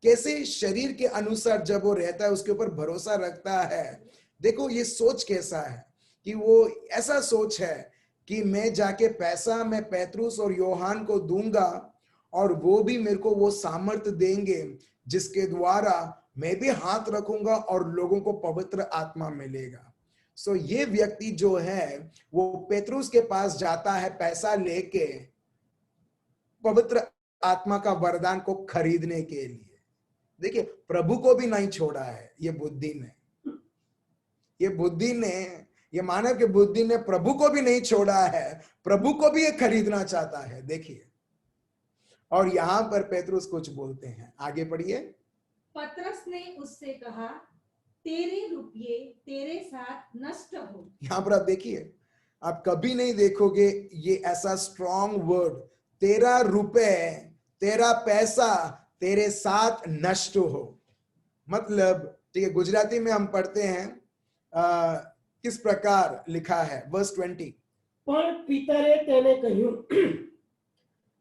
कैसे शरीर के अनुसार जब वो रहता है, उसके ऊपर भरोसा रखता है। देखो ये सोच कैसा है कि वो ऐसा सोच है कि मैं जाके पैसा मैं पेतरुस और योहान को दूंगा और वो भी मेरे को वो सामर्थ देंगे जिसके द्वारा मैं भी हाथ रखूंगा और लोगों को पवित्र आत्मा मिलेगा। सो ये व्यक्ति जो है वो पेतरुस के पास जाता है पैसा लेके पवित्र आत्मा का वरदान को खरीदने के लिए। देखिए प्रभु को भी नहीं छोड़ा है ये बुद्धि ने, ये मानव के बुद्धि ने प्रभु को भी नहीं छोड़ा है, प्रभु को भी ये खरीदना चाहता है। देखिए, और यहां पर पेतरुस कुछ बोलते हैं, आगे पढ़िए। पतरस ने उससे कहा, तेरे रुपये तेरे साथ नष्ट हो। यहां पर आप देखिए, आप कभी नहीं देखोगे ये ऐसा स्ट्रॉन्ग वर्ड, तेरा रुपए तेरा पैसा तेरे साथ नष्ट हो। मतलब ठीक है, गुजराती में हम पढ़ते हैं किस प्रकार लिखा है, वर्स 20। પણ પિતરે તેને કહ્યું,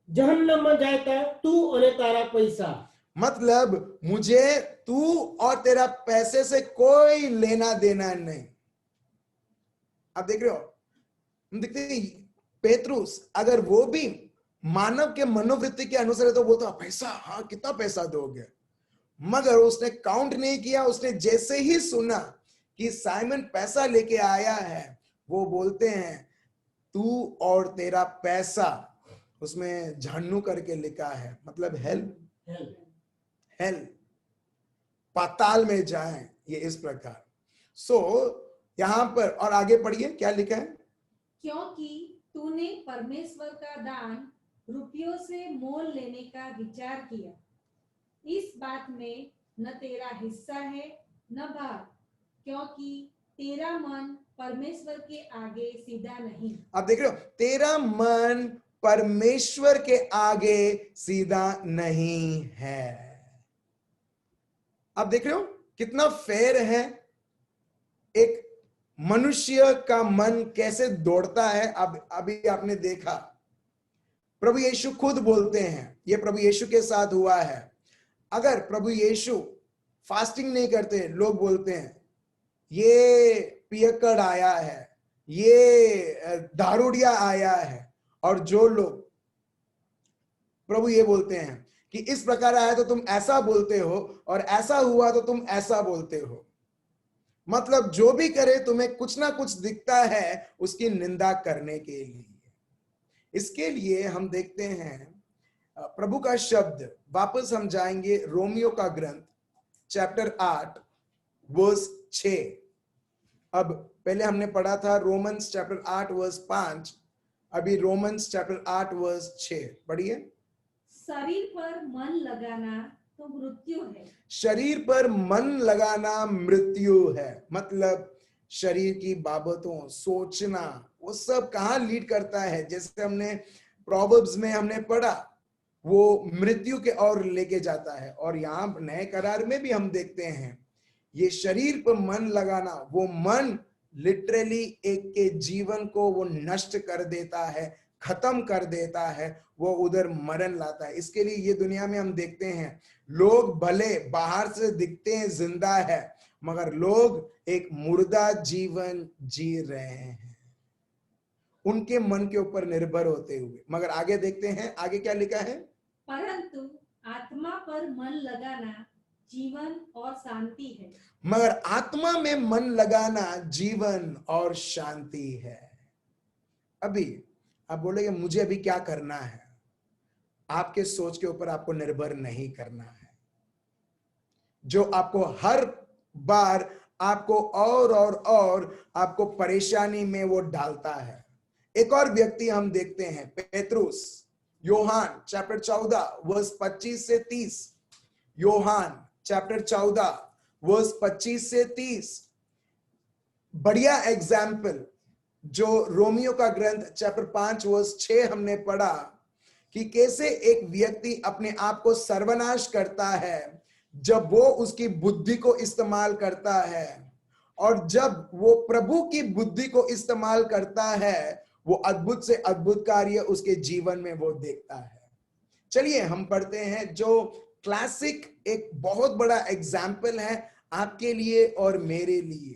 જહન્નમમાં જાયતા તું અને તારા પૈસા। मतलब मुझे तू और तेरा पैसे से कोई लेना देना नहीं। आप देख रहे हो, हम देखते हैं पेतरुस अगर वो भी मानव के मनोवृत्ति के अनुसार तो बोलता पैसा, हाँ कितना पैसा दोगे, मगर उसने काउंट नहीं किया। उसने जैसे ही सुना कि साइमन पैसा लेके आया है, वो बोलते हैं तू और तेरा पैसा, उसमें झन्नू करके लिखा है, मतलब हेल पाताल में जाए, ये इस प्रकार। सो यहां पर और आगे पढ़िए क्या लिखा है, क्योंकि तूने परमेश्वर का दान रुपयों से मोल लेने का विचार किया, इस बात में न तेरा हिस्सा है न भाग, क्योंकि तेरा मन परमेश्वर के आगे सीधा नहीं। आप देख रहे हो, तेरा मन परमेश्वर के आगे सीधा नहीं है। आप देख रहे हो कितना फेयर है। एक मनुष्य का मन कैसे दौड़ता है, अब अभी आपने देखा। प्रभु यीशु खुद बोलते हैं, ये प्रभु यीशु के साथ हुआ है। अगर प्रभु यीशु फास्टिंग नहीं करते, लोग बोलते हैं ये पियक्कड़ आया है, ये दारूडिया आया है। और जो लोग, प्रभु ये बोलते हैं कि इस प्रकार आया तो तुम ऐसा बोलते हो, और ऐसा हुआ तो तुम ऐसा बोलते हो। मतलब जो भी करे तुम्हें कुछ ना कुछ दिखता है उसकी निंदा करने के लिए। इसके लिए हम देखते हैं प्रभु का शब्द, वापस हम जाएंगे रोमियो का ग्रंथ चैप्टर 8 वर्स 6। अब पहले हमने पढ़ा था रोमन्स चैप्टर 8 वर्स 5, अभी रोमन्स चैप्टर 8 वर्स 6 पढ़िए। शरीर पर मन लगाना तो मृत्यु है। शरीर पर मन लगाना मृत्यु है। मतलब शरीर की बाबतों सोचना, वो सब कहाँ लीड करता है? जैसे हमने प्रोवर्ब्स में हमने पढ़ा, वो मृत्यु के ओर लेके जाता है। और यहाँ नए करार में भी हम देखते हैं ये शरीर पर मन लगाना, वो मन लिटरली एक के जीवन को वो नष्ट कर देता है, खत्म कर देता है, वो उधर मरण लाता है। इसके लिए ये दुनिया में हम देखते हैं लोग भले बाहर से दिखते हैं जिंदा है, मगर लोग एक मुर्दा जीवन जी रहे हैं उनके मन के ऊपर निर्भर होते हुए। मगर आगे देखते हैं, आगे क्या लिखा है? परंतु आत्मा पर मन लगाना जीवन और शांति है। मगर आत्मा में मन लगाना जीवन और शांति है। अभी आप बोलेंगे मुझे अभी क्या करना है? आपके सोच के ऊपर आपको निर्भर नहीं करना है, जो आपको हर बार आपको और आपको परेशानी में वो डालता है। एक और व्यक्ति हम देखते हैं, पेत्रुस, योहान चैप्टर 14 वर्स 25 से 30। योहान चैप्टर 14 वर्स 25 से 30। बढ़िया एग्जाम्पल जो रोमियो का ग्रंथ चैप्टर 5 वर्स 6 हमने पढ़ा कि कैसे एक व्यक्ति अपने आप को सर्वनाश करता है जब वो उसकी बुद्धि को इस्तेमाल करता है, और जब वो प्रभु की बुद्धि को इस्तेमाल करता है वो अद्भुत से अद्भुत कार्य उसके जीवन में वो देखता है। चलिए हम पढ़ते हैं जो क्लासिक एक बहुत बड़ा एग्जाम्पल है आपके लिए और मेरे लिए,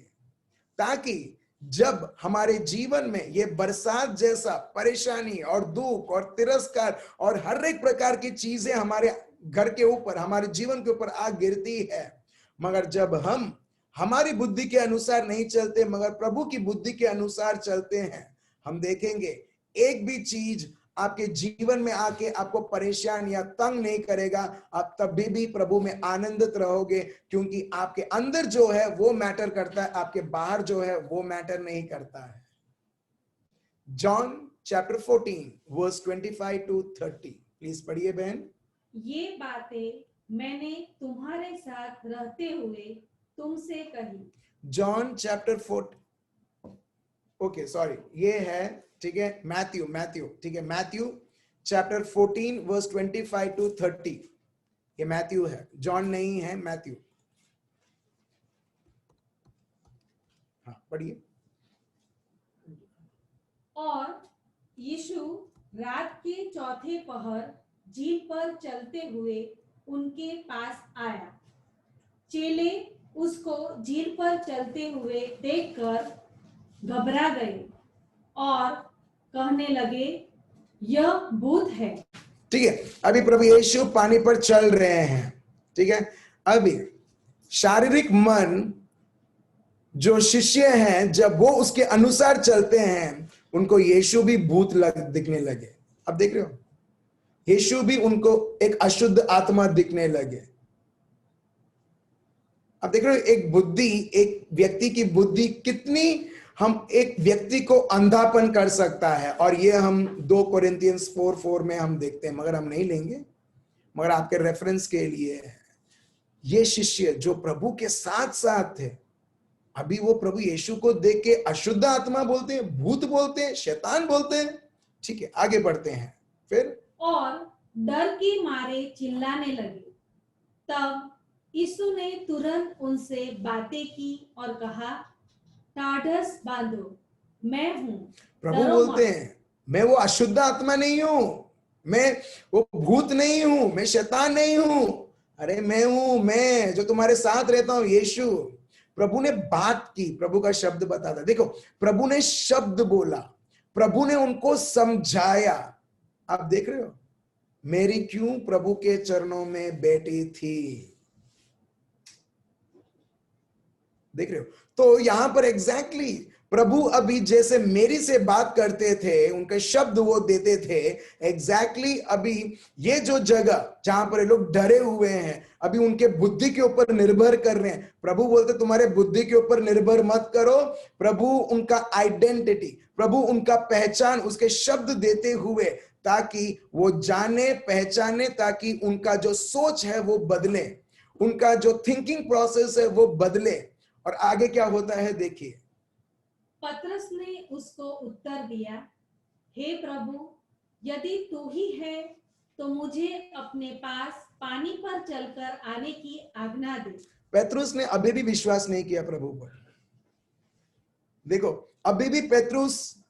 ताकि जब हमारे जीवन में ये बरसात जैसा परेशानी और दुख और तिरस्कार और हर एक प्रकार की चीजें हमारे घर के ऊपर, हमारे जीवन के ऊपर आ गिरती है, मगर जब हम हमारी बुद्धि के अनुसार नहीं चलते मगर प्रभु की बुद्धि के अनुसार चलते हैं, हम देखेंगे एक भी चीज आपके जीवन में आके आपको परेशान या तंग नहीं करेगा। आप तभी भी प्रभु में आनंदित रहोगे, क्योंकि आपके अंदर जो है वो मैटर करता है, आपके बाहर जो है वो मैटर नहीं करता है। John chapter 14 verse 25 to 30 please पढ़िए बहन। ये बातें मैंने तुम्हारे साथ रहते हुए तुमसे कही। जॉन चैप्टर 4, ओके सॉरी, ये है, ठीक है, मैथ्यू, ठीक है, मैथ्यू चैप्टर 14 वर्स 25 to 30। ये मैथ्यू है, जॉन नहीं है, मैथ्यू। हाँ पढ़िए। और यीशु रात के चौथे पहर झील पर चलते हुए उनके पास आया। चेले उसको झील पर चलते हुए देखकर घबरा गए और कहने लगे, यह भूत है। ठीक है, अभी प्रभु यीशु पानी पर चल रहे हैं, ठीक है। अभी शारीरिक मन जो शिष्य हैं जब वो उसके अनुसार चलते हैं उनको यीशु भी भूत दिखने लगे। अब देख रहे हो, यीशु भी उनको एक अशुद्ध आत्मा दिखने लगे। अब देख रहे हो एक बुद्धि, एक व्यक्ति की बुद्धि कितनी हम एक व्यक्ति को अंधापन कर सकता है। और ये हम 2 कोरिन्थियंस 4:4 में हम देखते हैं, मगर हम नहीं लेंगे, मगर आपके रेफरेंस के लिए है। ये शिष्य जो प्रभु के साथ साथ थे, अभी वो प्रभु यीशु को देख के अशुद्ध आत्मा बोलते हैं, भूत बोलते हैं, शैतान बोलते हैं। ठीक है, आगे बढ़ते हैं। फिर और डर के मारे चिल्लाने लगे। तब यीशु ने तुरंत उनसे बातें की और कहा, ढाढ़स बांधो, मैं हूँ, प्रभु डरो बोलते मत। हैं मैं वो अशुद्ध आत्मा नहीं हूं, मैं वो भूत नहीं हूं, मैं शैतान नहीं हूं। अरे मैं हूं, मैं जो तुम्हारे साथ रहता हूं, यीशु। प्रभु ने बात की, प्रभु का शब्द बताता। देखो, प्रभु ने शब्द बोला, प्रभु ने उनको समझाया। आप देख रहे हो मेरी क्यों प्रभु के चरणों में बैठी थी। देख रहे हो? तो यहां पर एग्जैक्टली प्रभु अभी जैसे मेरी से बात करते थे, उनके शब्द वो देते थे, एग्जैक्टली अभी ये जो जगह जहां पर ये लोग डरे हुए हैं, अभी उनके बुद्धि के ऊपर निर्भर कर रहे हैं। प्रभु बोलते तुम्हारे बुद्धि के ऊपर निर्भर मत करो। प्रभु उनका आइडेंटिटी, प्रभु उनका पहचान, उसके शब्द देते हुए ताकि वो जाने पहचाने, ताकि उनका जो सोच है वो बदले, उनका जो थिंकिंग प्रोसेस है वो बदले। और आगे क्या होता है देखिए। पतरस ने उसको उत्तर दिया, हे प्रभु, यदि तू ही है तो मुझे अपने पास पानी पर चलकर आने की आज्ञा दे। पेत्रुस ने अभी भी विश्वास नहीं किया प्रभु पर। देखो, अभी भी पेत्रुस,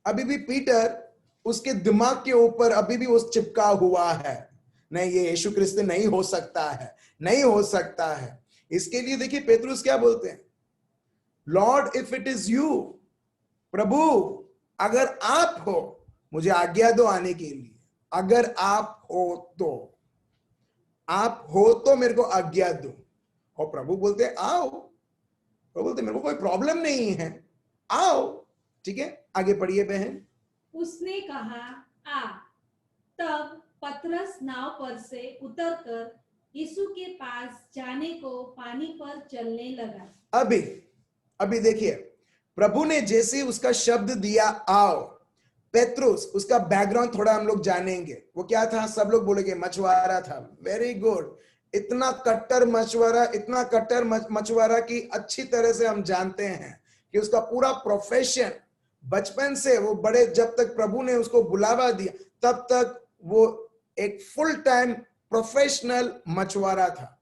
अभी भी पीटर, उसके दिमाग के ऊपर अभी भी उस चिपका हुआ है, नहीं ये यीशु क्रिस्त नहीं हो सकता है, नहीं हो सकता है। इसके लिए देखिए पेत्रुस क्या बोलते हैं, Lord if it is you, प्रभु अगर आप हो मुझे आज्ञा दो आने के लिए। अगर आप हो तो मेरे को आज्ञा दो। और प्रभु बोलते हैं आओ। प्रभु बोलते मेरे को कोई प्रॉब्लम नहीं है, आओ। ठीक है, आगे पढ़िए बहन। उसने कहा, आ। तब पतरस नाव पर से उतरकर यीशु के पास जाने को पानी पर चलने लगा। अभी देखिए, प्रभु ने जैसे उसका शब्द दिया आओ, पेत्रुस, उसका बैकग्राउंड थोड़ा हम लोग जानेंगे। वो क्या था, सब लोग बोलेंगे मछुआरा था। वेरी गुड, इतना कट्टर मछुआरा, इतना कट्टर मछुआरा की अच्छी तरह से हम जानते हैं कि उसका पूरा प्रोफेशन बचपन से वो बड़े, जब तक प्रभु ने उसको बुलावा दिया तब तक वो एक फुल टाइम प्रोफेशनल मछुआरा था।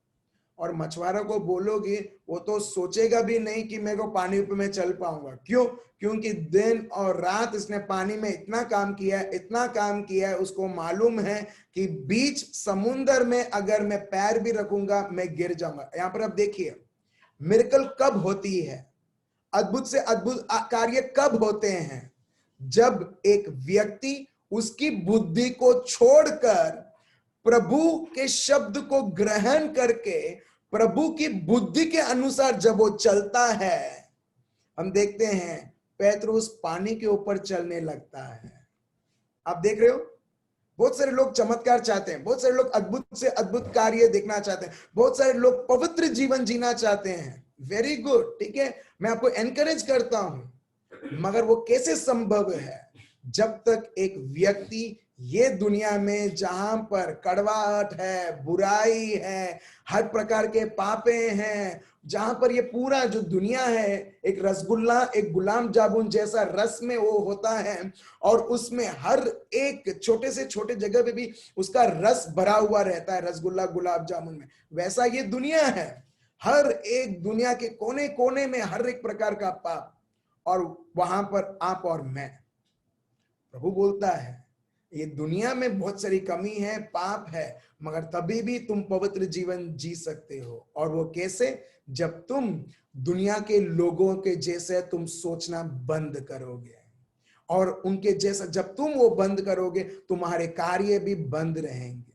और मछुआरा को बोलोगे वो तो सोचेगा भी नहीं कि मेरे को पानी पे मैं चल पाऊंगा। क्यों? क्योंकि दिन और रात इसने पानी में इतना काम किया है, इतना काम किया है। उसको मालूम है कि बीच समुद्र में अगर मैं पैर भी रखूंगा मैं गिर जाऊंगा। यहां पर अब देखिए मिरेकल कब होती है, अद्भुत से अद्भुत कार्य कब होते हैं, जब एक व्यक्ति उसकी बुद्धि को छोड़कर प्रभु के शब्द को ग्रहण करके प्रभु की बुद्धि के अनुसार जब वो चलता है। हम देखते हैं पेत्रुस पानी के ऊपर चलने लगता है। आप देख रहे हो, बहुत सारे लोग चमत्कार चाहते हैं, बहुत सारे लोग अद्भुत से अद्भुत कार्य देखना चाहते हैं, बहुत सारे लोग पवित्र जीवन जीना चाहते हैं। वेरी गुड, ठीक है, मैं आपको एनकरेज करता हूं। मगर वो कैसे संभव है, जब तक एक व्यक्ति ये दुनिया में जहां पर कड़वाहट है, बुराई है, हर प्रकार के पापे हैं, जहां पर ये पूरा जो दुनिया है एक रसगुल्ला, एक गुलाम जामुन जैसा रस में वो होता है, और उसमें हर एक छोटे से छोटे जगह पे भी उसका रस भरा हुआ रहता है, रसगुल्ला गुलाब जामुन में। वैसा ये दुनिया है, हर एक दुनिया के कोने कोने में हर एक प्रकार का पाप, और वहां पर आप और मैं। प्रभु बोलता है ये दुनिया में बहुत सारी कमी है, पाप है, मगर तभी भी तुम पवित्र जीवन जी सकते हो। और वो कैसे? जब तुम दुनिया के लोगों के जैसे तुम सोचना बंद करोगे, और उनके जैसा जब तुम वो बंद करोगे तुम्हारे कार्य भी बंद रहेंगे।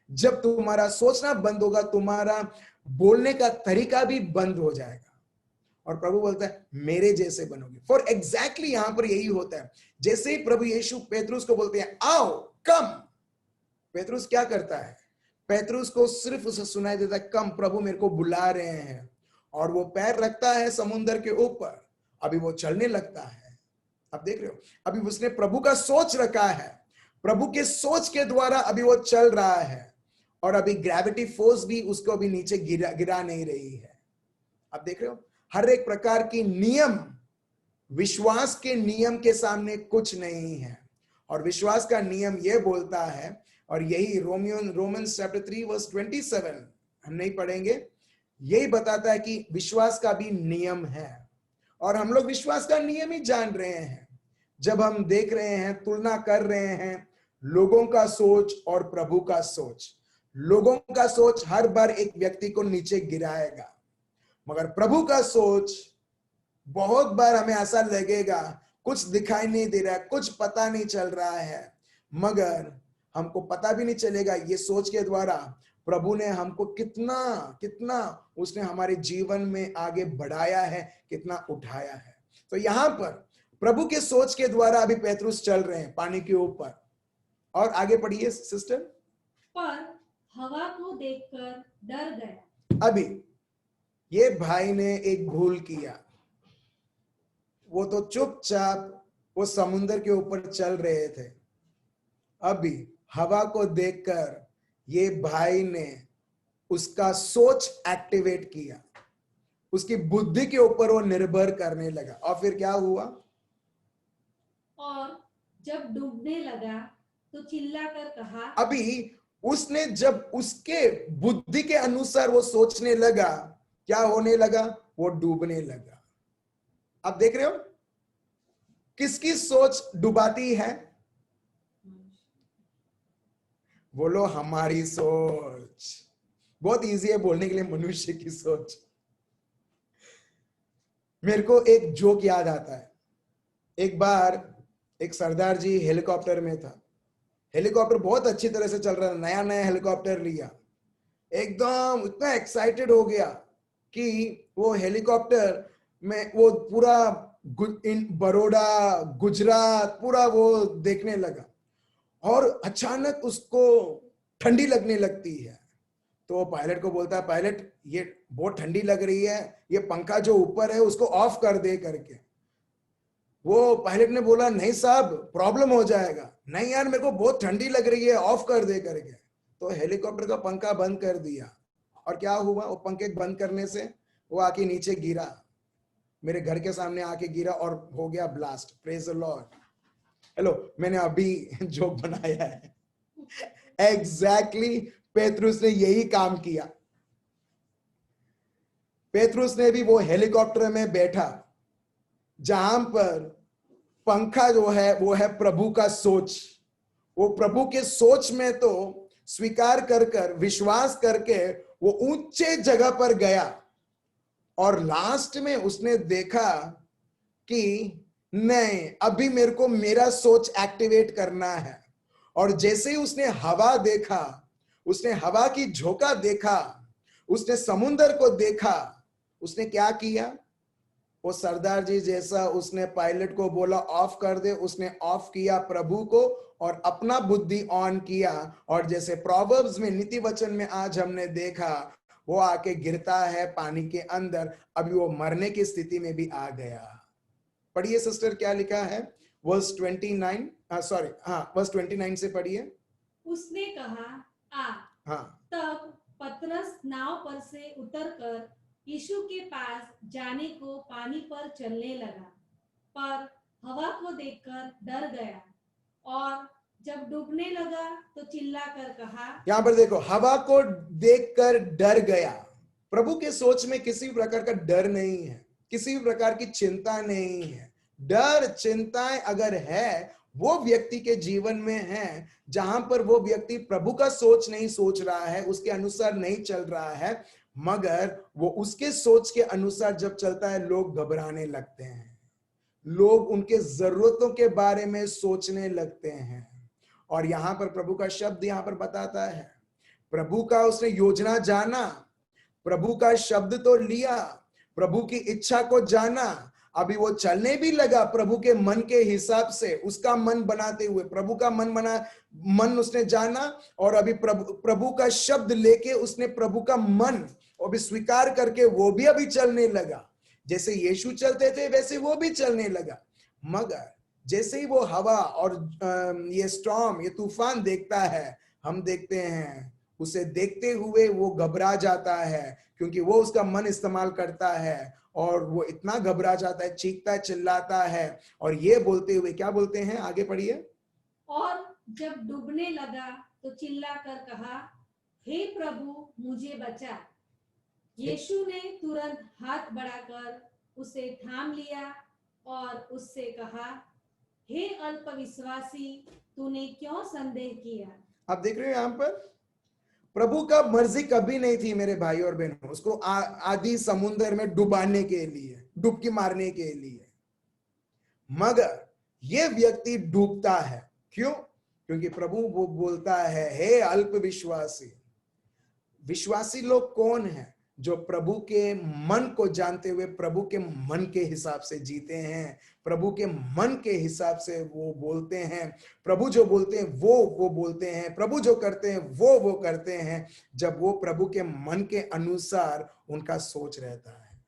जब तुम्हारा सोचना बंद होगा तुम्हारा बोलने का तरीका भी बंद हो जाएगा। और प्रभु बोलता है मेरे जैसे बनोगे। फॉर एग्जैक्टली यहां पर यही होता है। जैसे ही प्रभु यीशु पेतरुस को बोलते हैं आओ, कम, पेतरुस क्या करता है? पेतरुस को सिर्फ उसे सुनाई देता है कम, प्रभु मेरे को बुला रहे हैं। और वो पैर रखता है समुद्र के ऊपर, अभी वो चलने लगता है। आप देख रहे हो, अभी उसने प्रभु का सोच रखा है, प्रभु के सोच के द्वारा अभी वो चल रहा है, और अभी ग्रेविटी फोर्स भी उसको अभी नीचे गिरा नहीं रही है। आप देख रहे हो, हर एक प्रकार की नियम विश्वास के नियम के सामने कुछ नहीं है। और विश्वास का नियम यह बोलता है, और यही रोमन्स चैप्टर 3 वर्स 27 हम नहीं पढ़ेंगे, यही बताता है कि विश्वास का भी नियम है। और हम लोग विश्वास का नियम ही जान रहे हैं। जब हम देख रहे हैं, तुलना कर रहे हैं लोगों का सोच और प्रभु का सोच, लोगों का सोच हर बार एक व्यक्ति को नीचे गिराएगा, मगर प्रभु का सोच बहुत बार हमें ऐसा लगेगा कुछ दिखाई नहीं दे रहा है, कुछ पता नहीं चल रहा है, मगर हमको पता भी नहीं चलेगा ये सोच के द्वारा प्रभु ने हमको कितना कितना उसने हमारे जीवन में आगे बढ़ाया है, कितना उठाया है। तो यहां पर प्रभु के सोच के द्वारा अभी पेतरुस चल रहे हैं पानी के ऊपर। और आगे पढ़िए सिस्टर। पर हवा को देखकर डर गया। अभी ये भाई ने एक भूल किया, वो तो चुपचाप वो समुद्र के ऊपर चल रहे थे। अभी हवा को देखकर ये भाई ने उसका सोच एक्टिवेट किया, उसकी बुद्धि के ऊपर वो निर्भर करने लगा। और फिर क्या हुआ? और जब डूबने लगा तो चिल्लाकर कहा। अभी उसने जब उसके बुद्धि के अनुसार वो सोचने लगा, क्या होने लगा? वो डूबने लगा। आप देख रहे हो किसकी सोच डुबाती है? बोलो हमारी सोच। बहुत इजी है बोलने के लिए, मनुष्य की सोच। मेरे को एक जोक याद आता है। एक बार एक सरदार जी हेलीकॉप्टर में था, हेलीकॉप्टर बहुत अच्छी तरह से चल रहा था, नया नया हेलीकॉप्टर लिया, एकदम इतना एक्साइटेड हो गया कि वो हेलीकॉप्टर में वो पूरा बड़ौदा, गुजरात पूरा वो देखने लगा। और अचानक उसको ठंडी लगने लगती है, तो वो पायलट को बोलता है, पायलट ये बहुत ठंडी लग रही है, ये पंखा जो ऊपर है उसको ऑफ कर दे करके। वो पायलट ने बोला, नहीं साहब प्रॉब्लम हो जाएगा। नहीं यार मेरे को बहुत ठंडी लग रही है, ऑफ कर दे करके। तो हेलीकॉप्टर का पंखा बंद कर दिया, और क्या हुआ? वो पंखे बंद करने से वो आके नीचे गिरा, मेरे घर के सामने आके गिरा और हो गया blast. Praise the Lord. Hello, मैंने अभी जोक बनाया है। एग्जैक्टली पेतरुस ने यही काम किया। पेतरुस ने भी वो हेलीकॉप्टर में बैठा जहां पर पंखा जो है वो है प्रभु का सोच। वो प्रभु के सोच में तो स्वीकार कर विश्वास करके वो ऊंचे जगह पर गया, और लास्ट में उसने देखा कि नहीं, अभी मेरे को मेरा सोच एक्टिवेट करना है। और जैसे ही उसने हवा देखा, उसने हवा की झोंका देखा, उसने समुद्र को देखा, उसने क्या किया? वो सरदार जी जैसा उसने पायलट को बोला ऑफ कर दे, उसने ऑफ किया प्रभु को और अपना बुद्धि ऑन किया। और जैसे प्रोवर्ब्स में, नीति वचन में आज हमने देखा, वो आके गिरता है पानी के अंदर, अभी वो मरने की स्थिति में भी आ गया। पढ़िए सिस्टर क्या लिखा है, वर्स 29, सॉरी वर्स 29 से पढ़िए। उसने कहा आ। हाँ, तब पतरस नाव पर से उतरकर यीशु के पास जाने को पानी पर चलने लगा, पर हवा को देखकर डर गया, और जब डूबने लगा तो चिल्लाकर कहा। यहां पर देखो, हवा को देखकर डर गया। प्रभु के सोच में किसी भी प्रकार का डर नहीं है, किसी भी प्रकार की चिंता नहीं है। डर चिंताएं अगर है, वो व्यक्ति के जीवन में है जहां पर वो व्यक्ति प्रभु का सोच नहीं सोच रहा है, उसके अनुसार नहीं चल रहा है, मगर वो उसके सोच के अनुसार जब चलता है लोग घबराने लगते हैं, लोग उनके जरूरतों के बारे में सोचने लगते हैं। और यहां पर प्रभु का शब्द यहां पर बताता है, प्रभु का उसने योजना जाना, प्रभु का शब्द तो लिया, प्रभु की इच्छा को जाना, अभी वो चलने भी लगा प्रभु के मन के हिसाब से, उसका मन बनाते हुए प्रभु का मन उसने जाना। और अभी प्रभु का शब्द लेके उसने प्रभु का मन अभी स्वीकार करके वो भी अभी चलने लगा। जैसे यीशु चलते थे वैसे वो भी चलने लगा। मगर जैसे ही वो हवा और ये स्टॉर्म, ये तूफान देखता है, हम देखते हैं उसे देखते हुए वो घबरा जाता है, क्योंकि वो उसका मन इस्तेमाल करता है, और वो इतना घबरा जाता है, चीखता चिल्लाता है, और ये बोलते हुए क्या बोलते हैं? आगे पढ़िए। और जब डूबने लगा तो चिल्लाकर कहा, हे प्रभु मुझे बचा। यीशु ने तुरंत हाथ बढ़ाकर उसे थाम लिया और उससे कहा, हे अल्पविश्वासी, तूने क्यों संदेह किया? आप देख रहे हो यहां पर प्रभु का मर्जी कभी नहीं थी मेरे भाई और बहनों उसको आधी समुद्र में डुबाने के लिए, डुबकी मारने के लिए, मगर ये व्यक्ति डूबता है। क्यों? क्योंकि प्रभु वो बोलता है, हे अल्प विश्वासी। विश्वासी लोग कौन है? जो प्रभु के मन को जानते हुए प्रभु के मन के हिसाब से जीते हैं, प्रभु के मन के हिसाब से वो बोलते हैं, प्रभु जो बोलते हैं वो बोलते हैं, प्रभु जो करते हैं वो करते हैं, जब वो प्रभु के मन के अनुसार उनका सोच रहता है।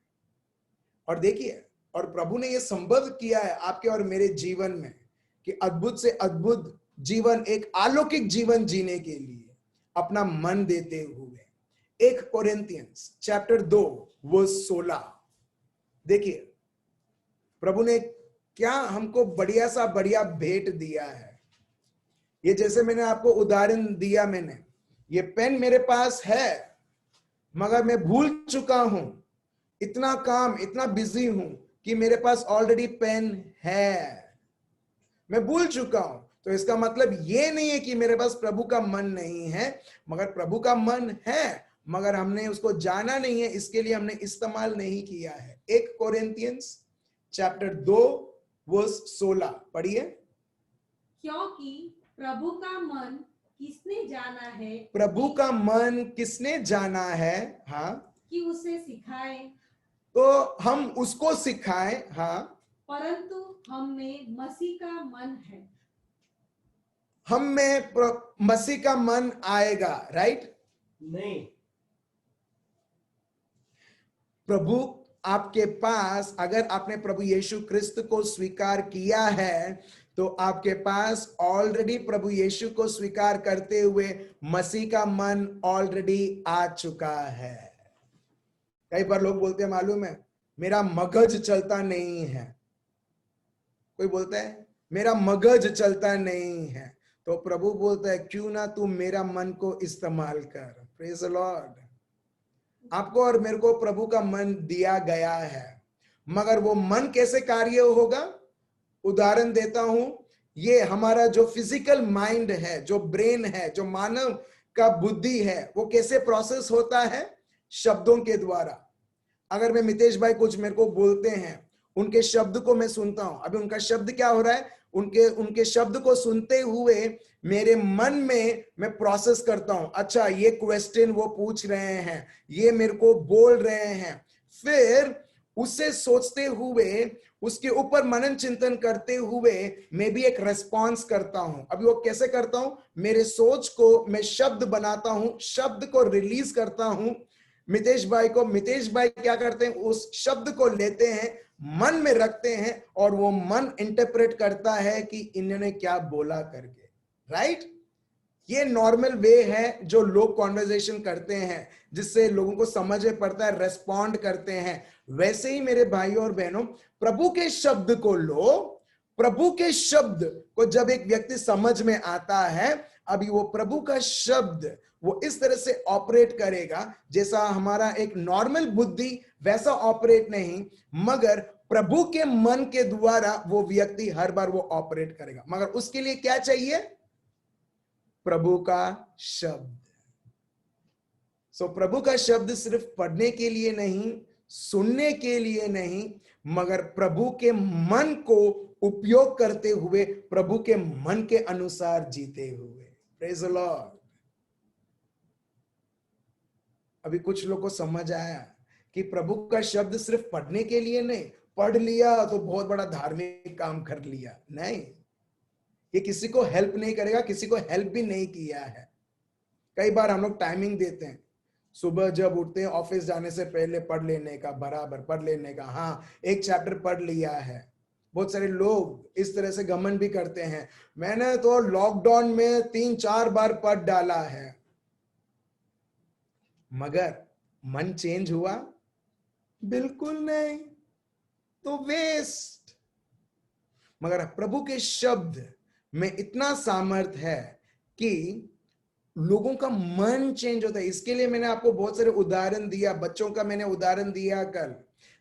और देखिए, और प्रभु ने ये संभव किया है आपके और मेरे जीवन में कि अद्भुत से अद्भुत जीवन, एक अलौकिक जीवन जीने के लिए अपना मन देते हुए। 1 कोरिन्थियंस चैप्टर 2 वर्स 16 देखिए, प्रभु ने क्या हमको बढ़िया सा बढ़िया भेंट दिया है। ये जैसे मैंने आपको उदाहरण दिया, मैंने ये पेन मेरे पास है मगर मैं भूल चुका हूं, इतना काम, इतना बिजी हूं कि मेरे पास ऑलरेडी पेन है, मैं भूल चुका हूं। तो इसका मतलब ये नहीं है कि मेरे पास प्रभु का मन नहीं है, मगर प्रभु का मन है, मगर हमने उसको जाना नहीं है, इसके लिए हमने इस्तेमाल नहीं किया है। 1 कोरिन्थियंस चैप्टर 2 वर्स 16 पढ़िए। क्योंकि प्रभु का मन किसने जाना है? प्रभु का मन किसने जाना है? हाँ, कि उसे सिखाए, तो हम उसको सिखाएं। हाँ, परंतु हम में मसीह का मन है। हम में मसीह का मन आएगा, राइट? नहीं, प्रभु आपके पास, अगर आपने प्रभु यीशु क्रिस्त को स्वीकार किया है तो आपके पास ऑलरेडी प्रभु यीशु को स्वीकार करते हुए मसीह का मन ऑलरेडी आ चुका है। कई बार लोग बोलते हैं, मालूम है, मेरा मगज चलता नहीं है। कोई बोलता है मेरा मगज चलता नहीं है, तो प्रभु बोलता है, क्यों ना तू मेरा मन को इस्तेमाल कर। Praise the Lord. आपको और मेरे को प्रभु का मन दिया गया है, मगर वो मन कैसे कार्य होगा? उदाहरण देता हूं, ये हमारा जो फिजिकल माइंड है, जो ब्रेन है, जो मानव का बुद्धि है, वो कैसे प्रोसेस होता है? शब्दों के द्वारा। अगर मैं मितेश भाई कुछ मेरे को बोलते हैं, उनके शब्द को मैं सुनता हूं, अभी उनका शब्द क्या हो रहा है, उनके शब्द को सुनते हुए मेरे मन में मैं प्रोसेस करता हूं, अच्छा ये क्वेश्चन वो पूछ रहे हैं, ये मेरे को बोल रहे हैं, फिर उसे सोचते हुए, उसके ऊपर मनन चिंतन करते हुए मैं भी एक रेस्पॉन्स करता हूं। अभी वो कैसे करता हूं? मेरे सोच को मैं शब्द बनाता हूं, शब्द को रिलीज करता हूं मितेश भाई क्या करते हैं? उस शब्द को लेते हैं, मन में रखते हैं, और वो मन इंटरप्रेट करता है कि इन्होंने क्या बोला करके, राइट? ये नॉर्मल वे है जो लोग कॉन्वर्सेशन करते हैं, जिससे लोगों को समझ में पड़ता है, रेस्पॉन्ड करते हैं। वैसे ही मेरे भाइयों और बहनों, प्रभु के शब्द को लो, प्रभु के शब्द को जब एक व्यक्ति समझ में आता है, अभी वो प्रभु का शब्द वो इस तरह से ऑपरेट करेगा जैसा हमारा एक नॉर्मल बुद्धि वैसा ऑपरेट नहीं, मगर प्रभु के मन के द्वारा वो व्यक्ति हर बार वो ऑपरेट करेगा। मगर उसके लिए क्या चाहिए? प्रभु का शब्द। सो प्रभु का शब्द सिर्फ पढ़ने के लिए नहीं, सुनने के लिए नहीं, मगर प्रभु के मन को उपयोग करते हुए, प्रभु के मन के अनुसार जीते हुए। Praise the Lord. अभी कुछ लोग को समझ आया कि प्रभु का शब्द सिर्फ पढ़ने के लिए नहीं, पढ़ लिया तो बहुत बड़ा धार्मिक काम कर लिया, नहीं, ये किसी को हेल्प नहीं करेगा, किसी को हेल्प भी नहीं किया है। कई बार हम लोग टाइमिंग देते हैं, सुबह जब उठते हैं ऑफिस जाने से पहले पढ़ लेने का, बराबर पढ़ लेने का, हाँ एक चैप्टर पढ़ लिया है। बहुत सारे लोग इस तरह से घमंड भी करते हैं, मैंने तो लॉकडाउन में 3-4 बार पढ़ डाला है, मगर मन चेंज हुआ? बिल्कुल नहीं, तो वेस्ट। मगर प्रभु के शब्द में इतना सामर्थ है कि लोगों का मन चेंज होता है। इसके लिए मैंने आपको बहुत सारे उदाहरण दिया, बच्चों का मैंने उदाहरण दिया कल।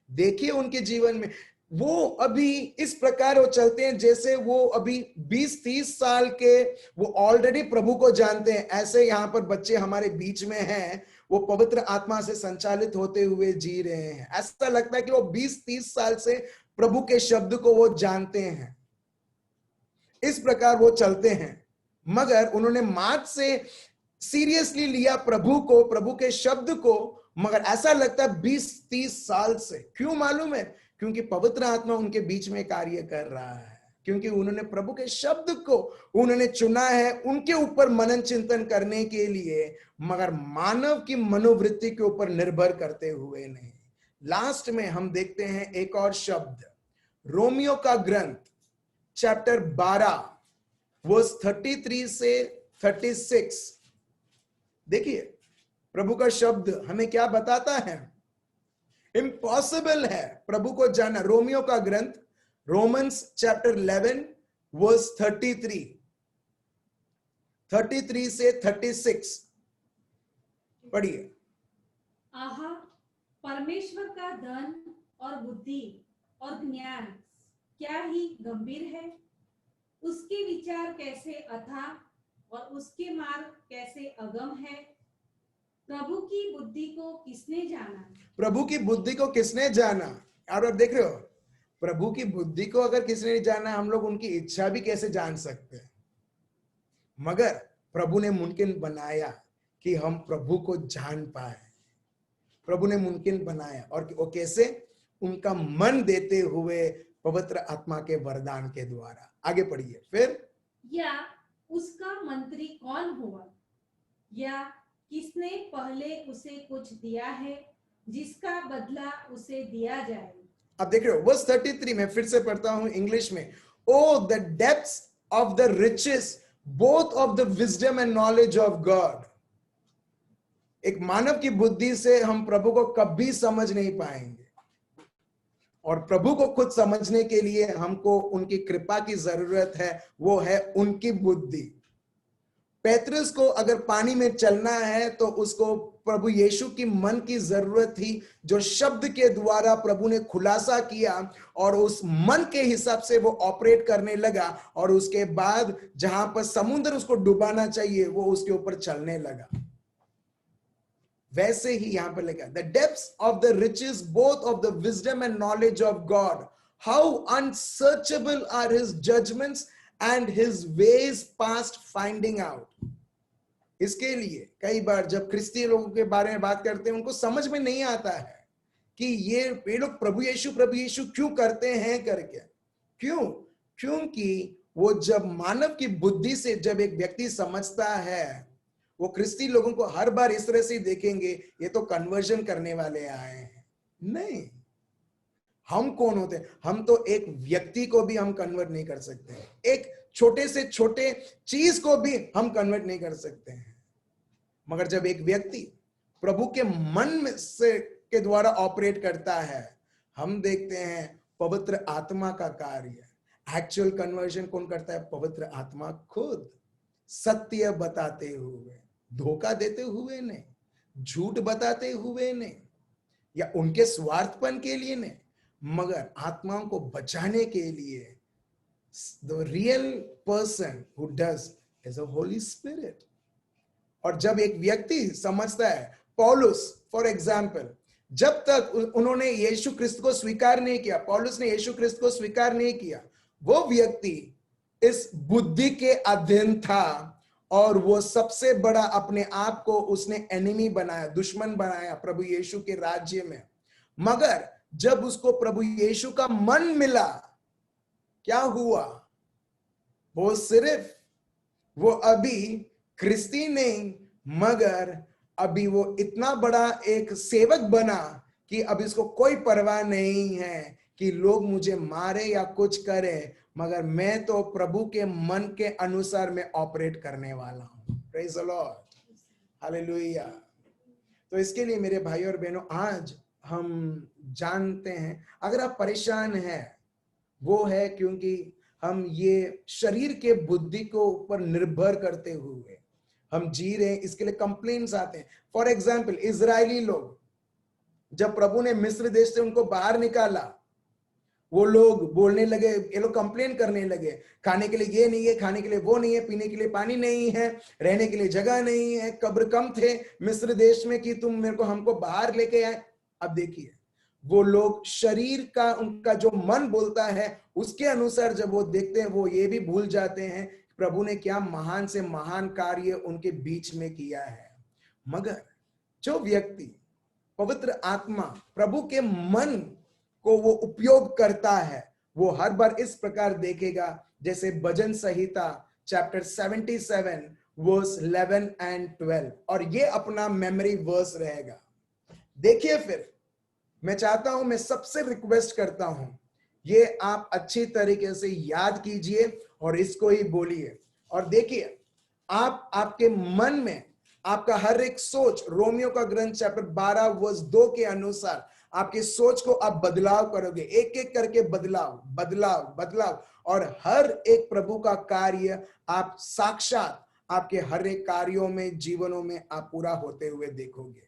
देखिए उनके जीवन में वो अभी इस प्रकार वो चलते हैं जैसे वो अभी 20-30 साल के, वो ऑलरेडी प्रभु को जानते हैं। ऐसे यहाँ पर बच्चे हमारे बीच में हैं, वो पवित्र आत्मा से संचालित होते हुए जी रहे हैं। ऐसा लगता है कि वो 20-30 साल से प्रभु के शब्द को वो जानते हैं, इस प्रकार वो चलते हैं। मगर उन्होंने मार्च से सीरियसली लिया प्रभु को, प्रभु के शब्द को, मगर ऐसा लगता है 20-30 साल से। क्यों मालूम है? क्योंकि पवित्र आत्मा उनके बीच में कार्य कर रहा है, क्योंकि उन्होंने प्रभु के शब्द को उन्होंने चुना है उनके ऊपर मनन चिंतन करने के लिए, मगर मानव की मनोवृत्ति के ऊपर निर्भर करते हुए नहीं। लास्ट में हम देखते हैं एक और शब्द, रोमियो का ग्रंथ चैप्टर 12 वर्स 33 से 36। देखिए प्रभु का शब्द हमें क्या बताता है। इम्पॉसिबल है प्रभु को जानना। रोमियो का ग्रंथ रोमन्स चैप्टर 11 वर्स 33 से 36 पढ़िए। आहा, परमेश्वर का धन और बुद्धि और ज्ञान क्या ही गंभीर है, उसके विचार कैसे अथाह और उसके मार्ग कैसे अगम है। प्रभु की बुद्धि को किसने जाना? प्रभु की बुद्धि को किसने जाना? और देख रहे हो, प्रभु की बुद्धि को अगर किसने नहीं जाना, हम लोग उनकी इच्छा भी कैसे जान सकते हैं? मगर प्रभु ने मुमकिन बनाया कि हम प्रभु को जान पाए। प्रभु ने मुमकिन बनाया, और वो कैसे? उनका मन देते हुए पवित्र आत्मा के वरदान के द्वारा। आगे पढ़िए फिर। या उसका मंत्री कौन हुआ, या किसने पहले उसे कुछ दिया है जिसका बदला उसे दिया जाए। अब देख रहे हो वर्स 33 में, फिर से पढ़ता हूं इंग्लिश में। O the depths of the riches both of the wisdom and knowledge of God. एक मानव की बुद्धि से हम प्रभु को कभी समझ नहीं पाएंगे, और प्रभु को खुद समझने के लिए हमको उनकी कृपा की जरूरत है, वो है उनकी बुद्धि। पेतरुस को अगर पानी में चलना है तो उसको प्रभु यीशु की मन की जरूरत थी, जो शब्द के द्वारा प्रभु ने खुलासा किया, और उस मन के हिसाब से वो ऑपरेट करने लगा, और उसके बाद जहां पर समुद्र उसको डुबाना चाहिए वो उसके ऊपर चलने लगा। वैसे ही यहां पर लिखा, the depths of the riches both of the wisdom and knowledge of God, how unsearchable are his judgments and his ways past finding out. इसके लिए कई बार जब क्रिस्ती लोगों के बारे में बात करते हैं, उनको समझ में नहीं आता है कि ये लोग प्रभु यीशु क्यों करते हैं करके। क्यों? क्योंकि वो जब मानव की बुद्धि से जब एक व्यक्ति समझता है, वो क्रिस्ती लोगों को हर बार इस तरह से देखेंगे, ये तो कन्वर्जन करने वाले आए हैं। नहीं, हम कौन होते हैं? हम तो एक व्यक्ति को भी हम कन्वर्ट नहीं कर सकते, एक छोटे से छोटे चीज को भी हम कन्वर्ट नहीं कर सकते हैं। मगर जब एक व्यक्ति प्रभु के मन में से के द्वारा ऑपरेट करता है, हम देखते हैं पवित्र आत्मा का कार्य। एक्चुअल कन्वर्जन कौन करता है? पवित्र आत्मा खुद, सत्य बताते हुए, धोखा देते हुए नहीं, झूठ बताते हुए नहीं, या उनके स्वार्थपन के लिए नहीं, मगर आत्माओं को बचाने के लिए। The real person who does is a Holy Spirit. और जब एक व्यक्ति समझता है, पौलुस फॉर एग्जाम्पल, जब तक उन्होंने यीशु क्रिस्त को स्वीकार नहीं किया, पौलुस ने यीशु क्रिस्त को स्वीकार नहीं किया, वो व्यक्ति इस बुद्धि के अधीन था, और वो सबसे बड़ा अपने आप को उसने एनिमी बनाया, दुश्मन बनाया प्रभु यीशु के राज्य में। मगर जब उसको प्रभु यीशु का मन मिला, क्या हुआ? वो सिर्फ वो अभी क्रिस्ती नहीं, मगर अभी वो इतना बड़ा एक सेवक बना कि अब इसको कोई परवाह नहीं है कि लोग मुझे मारे या कुछ करे, मगर मैं तो प्रभु के मन के अनुसार मैं ऑपरेट करने वाला हूं। Praise the Lord, hallelujah. तो इसके लिए मेरे भाई और बहनों, आज हम जानते हैं, अगर आप परेशान हैं, वो है क्योंकि हम ये शरीर के बुद्धि को ऊपर निर्भर करते हुए हम जी रहे हैं। इसके लिए कंप्लेंट्स आते हैं। फॉर एग्जाम्पल, इजरायली लोग जब प्रभु ने मिस्र देश से उनको बाहर निकाला, वो लोग बोलने लगे, ये लोग कंप्लेन करने लगे, खाने के लिए ये नहीं है, खाने के लिए वो नहीं है, पीने के लिए पानी नहीं है, रहने के लिए जगह नहीं है, कब्र कम थे मिस्र देश में कि तुम मेरे को हमको बाहर लेके आए। अब देखिए, वो लोग शरीर का, उनका जो मन बोलता है उसके अनुसार जब वो देखते हैं, वो ये भी भूल जाते हैं प्रभु ने क्या महान से महान कार्य उनके बीच में किया है। मगर जो व्यक्ति पवित्र आत्मा प्रभु के मन को वो उपयोग करता है, वो हर बार इस प्रकार देखेगा, जैसे भजन संहिता चैप्टर 77 वर्स 11 एंड 12, और ये अपना मेमोरी वर्स रहेगा। देखिए, फिर मैं चाहता हूं, मैं सबसे रिक्वेस्ट करता हूं, ये आप अच्छी तरीके से याद कीजिए और इसको ही बोलिए। और देखिए, आप आपके मन में आपका हर एक सोच, रोमियो का ग्रंथ चैप्टर 12 वर्स 2 के अनुसार आपकी सोच को आप बदलाव करोगे, एक एक करके बदलाव बदलाव बदलाव, और हर एक प्रभु का कार्य आप साक्षात आपके हर एक कार्यों में, जीवनों में आप पूरा होते हुए देखोगे।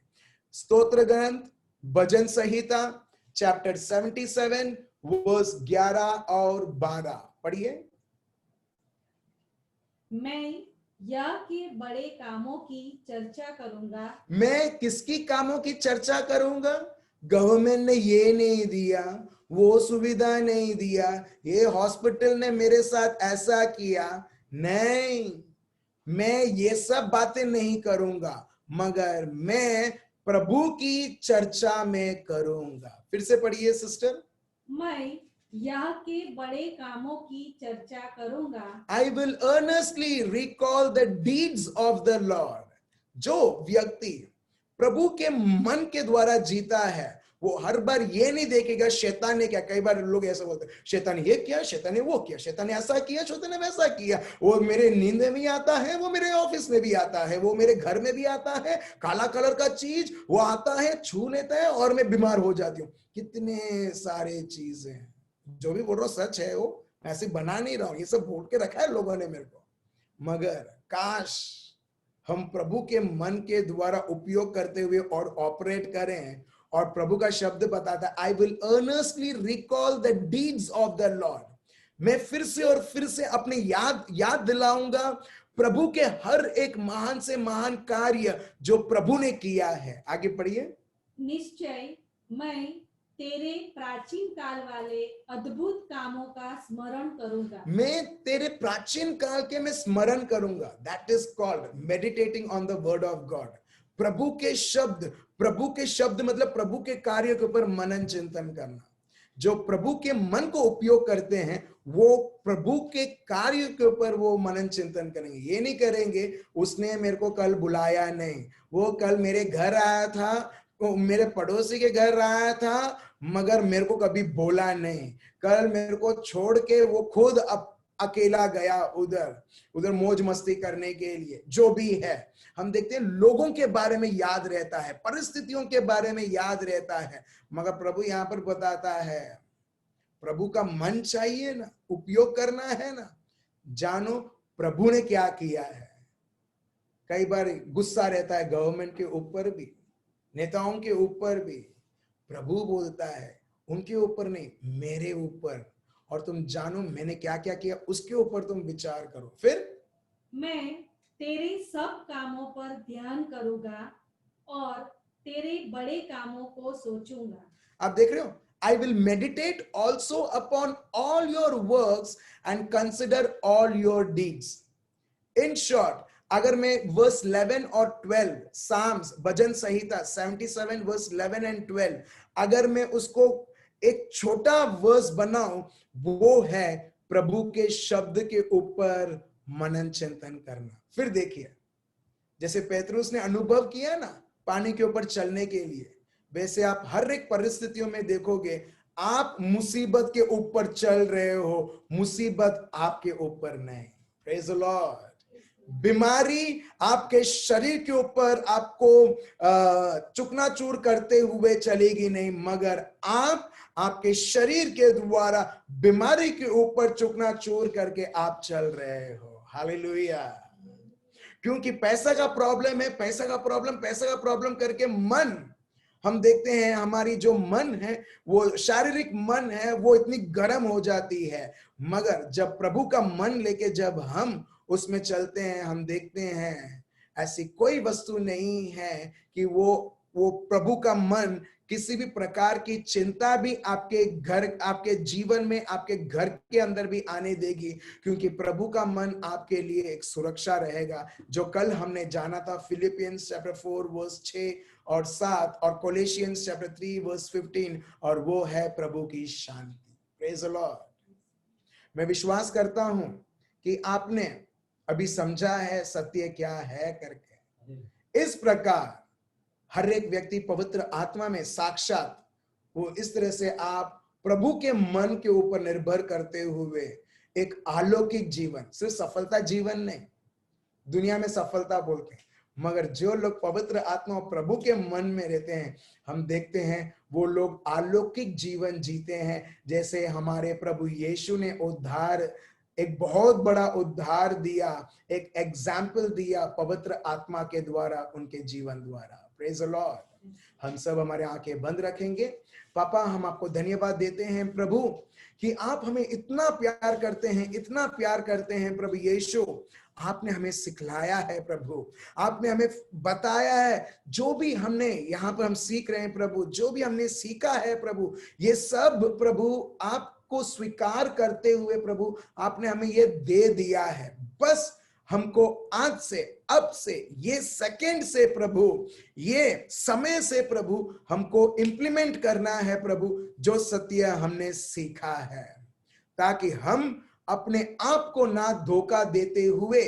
स्तोत्र ग्रंथ भजन संहिता चैप्टर 77 वर्स 11 और 12 पढ़िए। मैं यह के बड़े कामों की चर्चा करूंगा। मैं किसकी कामों की चर्चा करूंगा? गवर्नमेंट ने ये नहीं दिया, वो सुविधा नहीं दिया, ये हॉस्पिटल ने मेरे साथ ऐसा किया, नहीं, मैं ये सब बातें नहीं करूंगा, मगर मैं प्रभु की चर्चा में करूंगा। फिर से पढ़िए सिस्टर। मैं यह के बड़े कामों की चर्चा करूंगा। I will earnestly recall the deeds of the Lord। जो व्यक्ति प्रभु के मन के द्वारा जीता है, वो हर बार ये नहीं देखेगा शैतान ने क्या। कई बार लोग ऐसा बोलते हैं, शैतान ये किया, शैतान ने वो किया, शैतान ने ऐसा किया, शैतान ने वैसा किया, वो मेरे नींद में भी आता है, वो मेरे ऑफिस में भी आता है, वो मेरे घर में भी आता है, काला कलर का चीज वो आता है, छू लेता है और मैं बीमार हो जाती हूँ। कितने सारे चीजें हैं। जो भी बोल रहा हूं सच है, वो ऐसे बना नहीं रहा हूं, ये सब बोल के रखा है लोगों ने मेरे को। मगर काश हम प्रभु के मन के द्वारा उपयोग करते हुए और ऑपरेट करें। और प्रभु का शब्द बताता है, I will earnestly recall the deeds of the Lord. मैं फिर से और फिर से अपने याद दिलाऊंगा प्रभु के हर एक महान से महान कार्य जो प्रभु ने किया है। आगे पढ़िए। निश्चय मैं तेरे प्राचीन काल वाले अद्भुत कामों का स्मरण करूंगा। मैं तेरे प्राचीन काल के मैं स्मरण करूंगा। That is called meditating on the word of God. प्रभु के शब्द मतलब प्रभु के कार्य के ऊपर मनन चिंतन करना। जो प्रभु के मन को उपयोग करते हैं, वो प्रभु के कार्य के ऊपर वो मनन चिंतन करेंगे। ये नहीं करेंगे उसने मेरे को कल बुलाया नहीं, वो कल मेरे घर आया था, वो मेरे पड़ोसी के घर आया था, मगर मेरे को कभी बोला नहीं, कल मेरे को छोड़ के वो खुद अकेला गया उधर मौज मस्ती करने के लिए। जो भी है, हम देखते हैं लोगों के बारे में याद रहता है, परिस्थितियों के बारे में याद रहता है, मगर प्रभु यहां पर बताता है प्रभु का मन चाहिए ना, उपयोग करना है ना, जानो प्रभु ने क्या किया है। कई बार गुस्सा रहता है गवर्नमेंट के ऊपर भी, नेताओं के ऊपर भी। प्रभु बोलता है उनके ऊपर नहीं, मेरे ऊपर, और तुम जानो मैंने क्या क्या किया, उसके ऊपर तुम विचार करो। फिर मैं तेरे सब कामों पर ध्यान करूंगा और तेरे बड़े कामों को सोचूंगा। आप देख रहे हो, I will meditate also upon all your works and consider all your deeds। In short, अगर मैं वर्स 11 और 12 साम्स भजन संहिता 77 वर्स 11 एंड 12 अगर मैं उसको एक छोटा वर्स बनाऊं, वो है प्रभु के शब्द के ऊपर मनन चिंतन करना। फिर देखिए, जैसे पेतरुस ने अनुभव किया ना पानी के ऊपर चलने के लिए, वैसे आप हर एक परिस्थितियों में देखोगे, आप मुसीबत के ऊपर चल रहे हो, मुसीबत आपके ऊपर नहीं। Praise the Lord. बीमारी आपके शरीर के ऊपर आपको चुकनाचूर करते हुए चलेगी नहीं, मगर आप आपके शरीर के द्वारा बीमारी के ऊपर चुकनाचूर करके आप चल रहे हो। हालेलुया। क्योंकि पैसा का प्रॉब्लम है, पैसा का प्रॉब्लम करके मन हम देखते हैं हमारी जो मन है, वो शारीरिक मन है, वो इतनी गर्म हो जाती है। मगर जब प्रभु का मन लेके जब हम उसमें चलते हैं, हम देखते हैं ऐसी कोई वस्तु नहीं है कि वो प्रभु का मन किसी भी प्रकार की चिंता भी आपके घर, आपके जीवन में, आपके घर के अंदर भी आने देगी, क्योंकि प्रभु का मन आपके लिए एक सुरक्षा रहेगा। जो कल हमने जाना था फिलिपियंस चैप्टर 4 वर्स 6 और 7 और कोलोसियंस चैप्टर 3 वर्स 15, और वो है प्रभु की शांति। Praise the Lord. मैं विश्वास करता हूं कि आपने अभी समझा है सत्य क्या है करके। इस प्रकार हर एक व्यक्ति पवित्र आत्मा में साक्षात वो इस तरह से आप प्रभु के मन के ऊपर निर्भर करते हुए एक अलौकिक जीवन, सिर्फ सफलता जीवन नहीं, दुनिया में सफलता बोलते हैं, मगर जो लोग पवित्र आत्मा और प्रभु के मन में रहते हैं, हम देखते हैं वो लोग अलौकिक जीवन जीते हैं। जैसे हमारे प्रभु यीशु ने उद्धार, एक बहुत बड़ा उद्धार दिया, एक एग्जाम्पल दिया पवित्र आत्मा के द्वारा, उनके जीवन द्वारा। Praise the Lord. हम सब हमारे आंखें बंद रखेंगे। पापा, हम आपको धन्यवाद देते हैं प्रभु कि आप हमें इतना प्यार करते हैं, इतना प्यार करते हैं प्रभु यीशु। आपने हमें सिखलाया है प्रभु, आपने हमें बताया है, जो भी हमने यहाँ पर हम सीख रहे हैं प्रभु, जो भी हमने सीखा है प्रभु, ये सब प्रभु आपको स्वीकार करते हुए प्रभु आपने हमें ये दे दिया है। बस हमको आज से, अब से, ये सेकंड से प्रभु, ये समय से प्रभु हमको इंप्लीमेंट करना है प्रभु, जो सत्य हमने सीखा है, ताकि हम अपने आप को ना धोखा देते हुए,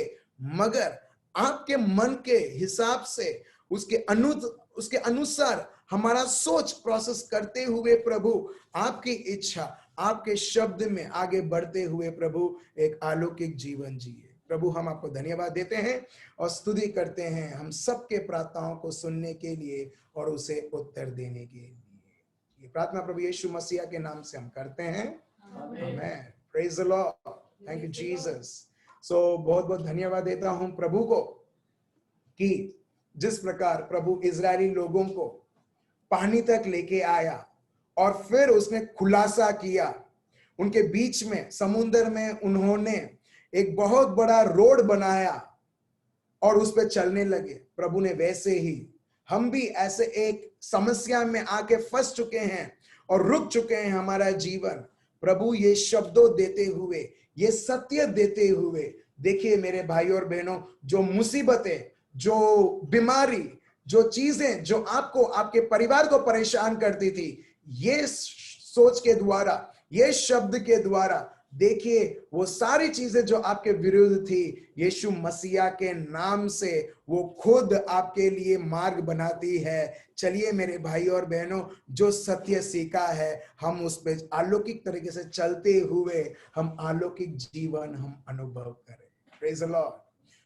मगर आपके मन के हिसाब से, उसके अनुसार हमारा सोच प्रोसेस करते हुए प्रभु आपकी इच्छा, आपके शब्द में आगे बढ़ते हुए प्रभु एक अलौकिक जीवन जिए। प्रभु, हम आपको धन्यवाद देते हैं और स्तुति करते हैं हम सबके प्रार्थनाओं को सुनने के लिए और उसे उत्तर देने के लिए। ये प्रार्थना प्रभु यीशु मसीह के नाम से हम करते हैं, आमीन। Praise the Lord, thank you Jesus. So बहुत बहुत धन्यवाद देता हूं प्रभु को कि जिस प्रकार प्रभु इजरायली लोगों को पानी तक लेके आया और फिर उसने खुलासा किया, उनके बीच में समुद्र में उन्होंने एक बहुत बड़ा रोड बनाया और उस पे चलने लगे। प्रभु ने वैसे ही हम भी ऐसे एक समस्या में आके फंस चुके हैं और रुक चुके हैं हमारा जीवन। प्रभु ये शब्दों देते हुए, ये सत्य देते हुए, देखिए मेरे भाई और बहनों, जो मुसीबतें, जो बीमारी, जो चीजें जो आपको, आपके परिवार को परेशान करती थी, ये सोच के द्वारा, ये शब्द के द्वारा, देखिए वो सारी चीजें जो आपके विरुद्ध थी, यीशु मसीहा के नाम से वो खुद आपके लिए मार्ग बनाती है। चलिए मेरे भाई और बहनों, जो सत्य सीखा है हम उस पे अलौकिक तरीके से चलते हुए हम अलौकिक जीवन हम अनुभव करें। Praise the Lord.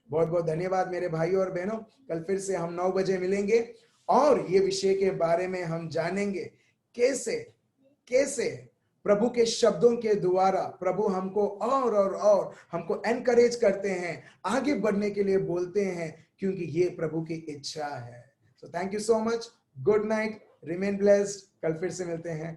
बहुत बहुत धन्यवाद मेरे भाई और बहनों। कल फिर से हम 9 बजे मिलेंगे और ये विषय के बारे में हम जानेंगे कैसे प्रभु के शब्दों के द्वारा प्रभु हमको और हमको एनकरेज करते हैं, आगे बढ़ने के लिए बोलते हैं, क्योंकि ये प्रभु की इच्छा है। So thank you so much. Good night, remain blessed. कल फिर से मिलते हैं।